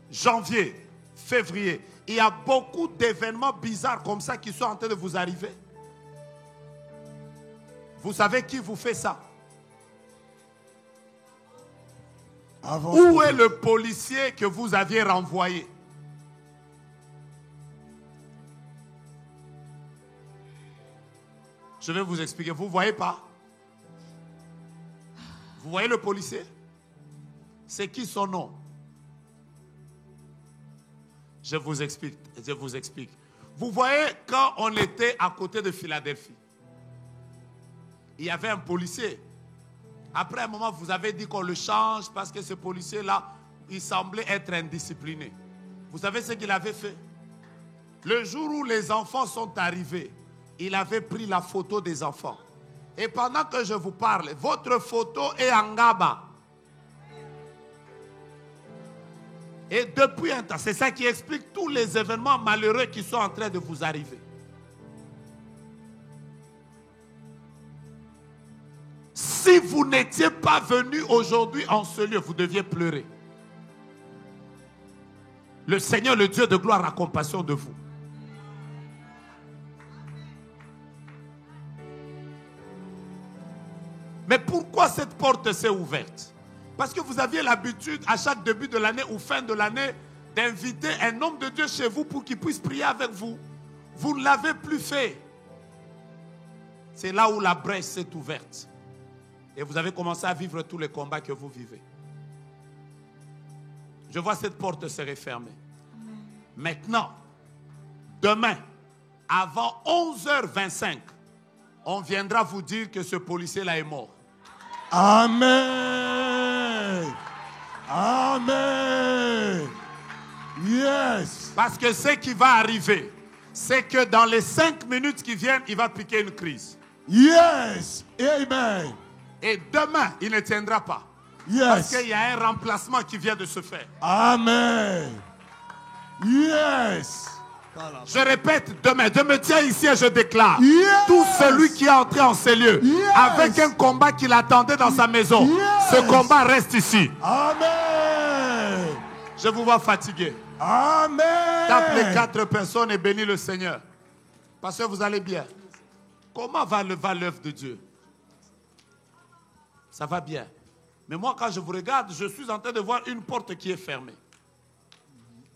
janvier, février, il y a beaucoup d'événements bizarres comme ça qui sont en train de vous arriver? Vous savez qui vous fait ça? Où est le policier que vous aviez renvoyé? Je vais vous expliquer. Vous ne voyez pas? Vous voyez le policier? C'est qui son nom? Je vous explique. Je vous explique. Vous voyez, quand on était à côté de Philadelphie, il y avait un policier. Après un moment, vous avez dit qu'on le change parce que ce policier-là, il semblait être indiscipliné. Vous savez ce qu'il avait fait? Le jour où les enfants sont arrivés, il avait pris la photo des enfants. Et pendant que je vous parle, votre photo est en Ngaba. Et depuis un temps, c'est ça qui explique tous les événements malheureux qui sont en train de vous arriver. Si vous n'étiez pas venu aujourd'hui en ce lieu, vous deviez pleurer. Le Seigneur, le Dieu de gloire, a compassion de vous. Mais pourquoi cette porte s'est ouverte? Parce que vous aviez l'habitude, à chaque début de l'année ou fin de l'année, d'inviter un homme de Dieu chez vous pour qu'il puisse prier avec vous. Vous ne l'avez plus fait. C'est là où la brèche s'est ouverte. Et vous avez commencé à vivre tous les combats que vous vivez. Je vois cette porte se refermer. Maintenant, demain, avant 11h25, on viendra vous dire que ce policier-là est mort. Amen. Amen. Yes. Parce que ce qui va arriver, c'est que dans les 5 minutes qui viennent, il va piquer une crise. Yes. Amen. Et demain, il ne tiendra pas. Yes. Parce qu'il y a un remplacement qui vient de se faire. Amen. Yes. Je répète, demain, je me tiens ici et je déclare, Yes. tout celui qui est entré en ces lieux, Yes. avec un combat qu'il attendait dans sa maison, Yes. ce combat reste ici. Amen. Je vous vois fatigué. Amen. Tape les 4 personnes et bénis le Seigneur. Parce que vous allez bien. Comment va l'œuvre de Dieu? Ça va bien. Mais moi, quand je vous regarde, je suis en train de voir une porte qui est fermée.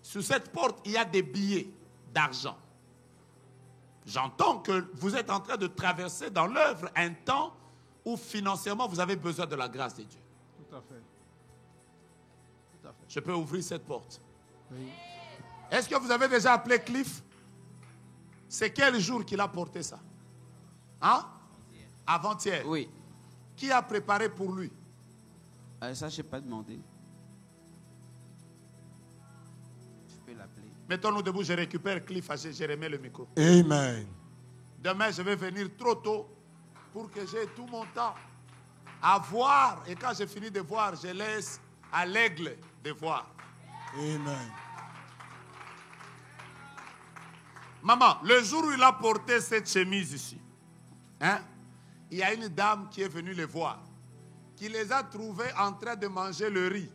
Sur cette porte, il y a des billets d'argent. J'entends que vous êtes en train de traverser dans l'œuvre un temps où financièrement vous avez besoin de la grâce de Dieu. Tout à fait. Tout à fait. Je peux ouvrir cette porte. Oui. Est-ce que vous avez déjà appelé Cliff? C'est quel jour qu'il a porté ça? Hein? Avant-hier. Oui. Qui a préparé pour lui? Ça, je n'ai pas demandé. Je peux l'appeler. Mettons-nous debout, je récupère Cliff, je remets le micro. Amen. Demain, je vais venir trop tôt pour que j'ai tout mon temps à voir. Et quand j'ai fini de voir, je laisse à l'aigle de voir. Amen. Maman, le jour où il a porté cette chemise ici, hein, il y a une dame qui est venue les voir, qui les a trouvés en train de manger le riz.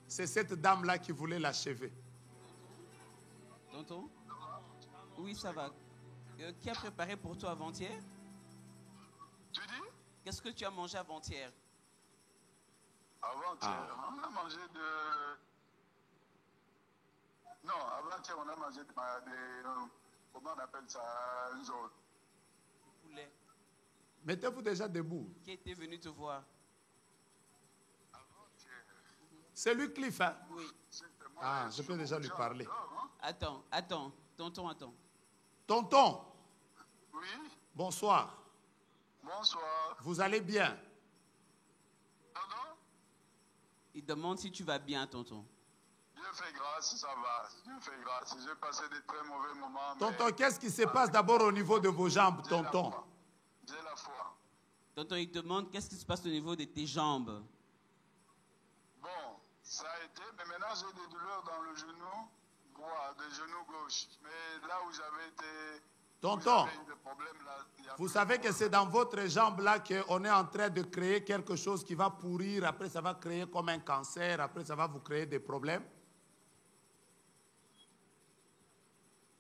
C'est cette dame-là qui voulait l'achever. Tonton? Oui, ça va. Qui a préparé pour toi avant-hier? Tu dis? Qu'est-ce que tu as mangé avant-hier? Avant-hier, on a mangé de... Non, avant-hier, on a mangé de... Comment on appelle ça? Une zone. Poulet. Mettez-vous déjà debout. Qui était venu te voir? C'est lui Cliff, hein? Oui. Ah, je peux déjà lui parler. Attends. Tonton, attends. Tonton. Oui. Bonsoir. Bonsoir. Vous allez bien? Pardon? Il demande si tu vas bien, tonton. Dieu fait grâce, ça va. Dieu fait grâce. J'ai passé de très mauvais moments. Tonton, qu'est-ce qui se passe d'abord au niveau de vos jambes, tonton? J'ai la foi. Tonton, il demande qu'est-ce qui se passe au niveau de tes jambes. Bon, ça a été, mais maintenant j'ai des douleurs dans le genou droit, le genou gauche. Mais là où j'avais été... Tonton, vous savez que c'est dans votre jambe là qu'on est en train de créer quelque chose qui va pourrir, après ça va créer comme un cancer, après ça va vous créer des problèmes.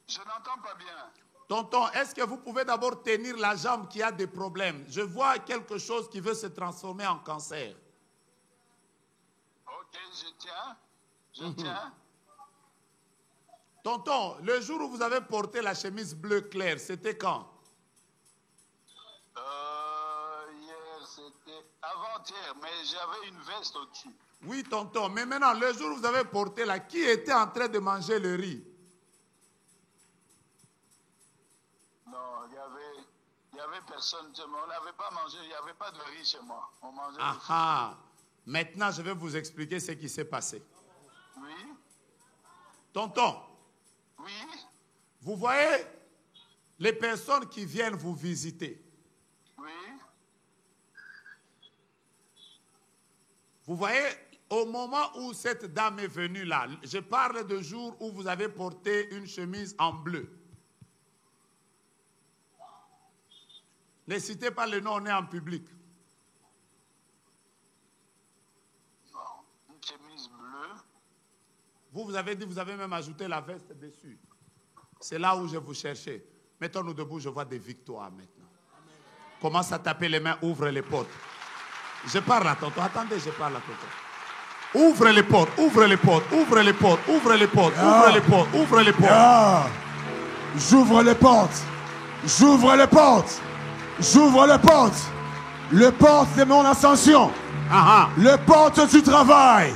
Je n'entends pas bien. Tonton, est-ce que vous pouvez d'abord tenir la jambe qui a des problèmes? Je vois quelque chose qui veut se transformer en cancer. Ok, je tiens. Je tiens. Tonton, le jour où vous avez porté la chemise bleu clair, c'était quand? Hier, c'était avant-hier, mais j'avais une veste au-dessus. Oui, tonton, mais maintenant, le jour où vous avez porté là, qui était en train de manger le riz? Non, il y avait personne chez moi. On n'avait pas mangé, il n'y avait pas de riz chez moi. On mangeait Maintenant, je vais vous expliquer ce qui s'est passé. Oui. Tonton. Oui. Vous voyez les personnes qui viennent vous visiter. Oui. Vous voyez, au moment où cette dame est venue là, je parle de jour où vous avez porté une chemise en bleu. Ne citez pas le nom, on est en public. Non, une chemise bleue. Vous avez dit, vous avez même ajouté la veste dessus. C'est là où je vous cherchais. Mettons-nous debout, je vois des victoires maintenant. Commence à taper les mains, ouvre les portes. Je parle à tonton, attendez, je parle à tonton. Ouvre les portes, ouvre les portes, ouvre les portes, ouvre les portes, ouvre les portes, ouvre les portes. J'ouvre les portes. J'ouvre les portes. J'ouvre les portes. Le porte de mon ascension. Le porte du travail.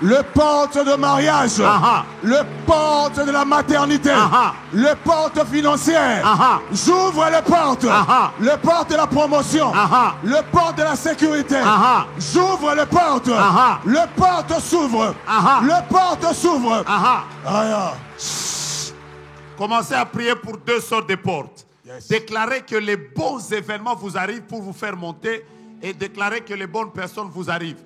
Le porte de mariage. Le porte de la maternité. Le porte financière. J'ouvre les portes. Le porte de la promotion. Le porte de la sécurité. J'ouvre les portes. Le porte s'ouvre. Le porte s'ouvre. Commencez à prier pour deux sortes de portes. Déclarez que les bons événements vous arrivent pour vous faire monter et déclarez que les bonnes personnes vous arrivent.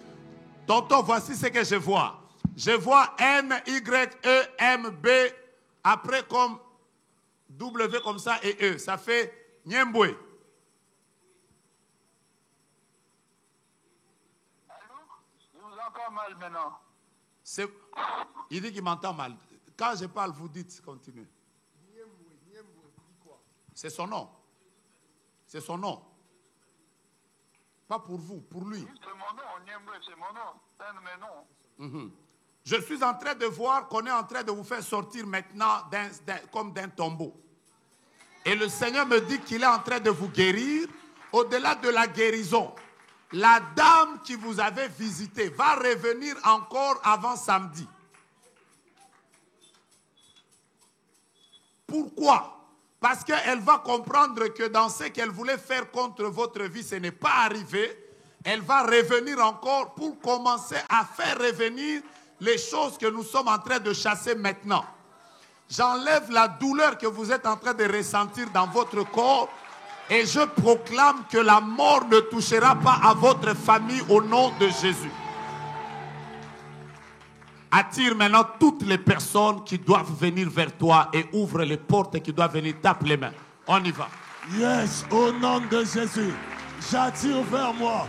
Tonton, voici ce que je vois. Je vois N-Y-E-M-B, après comme W comme ça et E. Ça fait Nyembwe. Allô? Je vous entends mal maintenant. Il dit qu'il m'entend mal. Quand je parle, vous dites, continuez. C'est son nom. C'est son nom. Pas pour vous, pour lui. C'est mon nom, Nyembwe, c'est mon nom. C'est un de mes noms. Je suis en train de voir qu'on est en train de vous faire sortir maintenant comme d'un tombeau. Et le Seigneur me dit qu'il est en train de vous guérir. Au-delà de la guérison, la dame qui vous avait visité va revenir encore avant samedi. Pourquoi? Parce qu'elle va comprendre que dans ce qu'elle voulait faire contre votre vie, ce n'est pas arrivé. Elle va revenir encore pour commencer à faire revenir les choses que nous sommes en train de chasser maintenant. J'enlève la douleur que vous êtes en train de ressentir dans votre corps et je proclame que la mort ne touchera pas à votre famille au nom de Jésus. Attire maintenant toutes les personnes qui doivent venir vers toi et ouvre les portes qui doivent venir taper les mains. On y va. Yes, au nom de Jésus, j'attire vers moi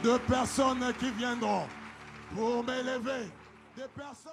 de personnes qui viendront pour m'élever. Des personnes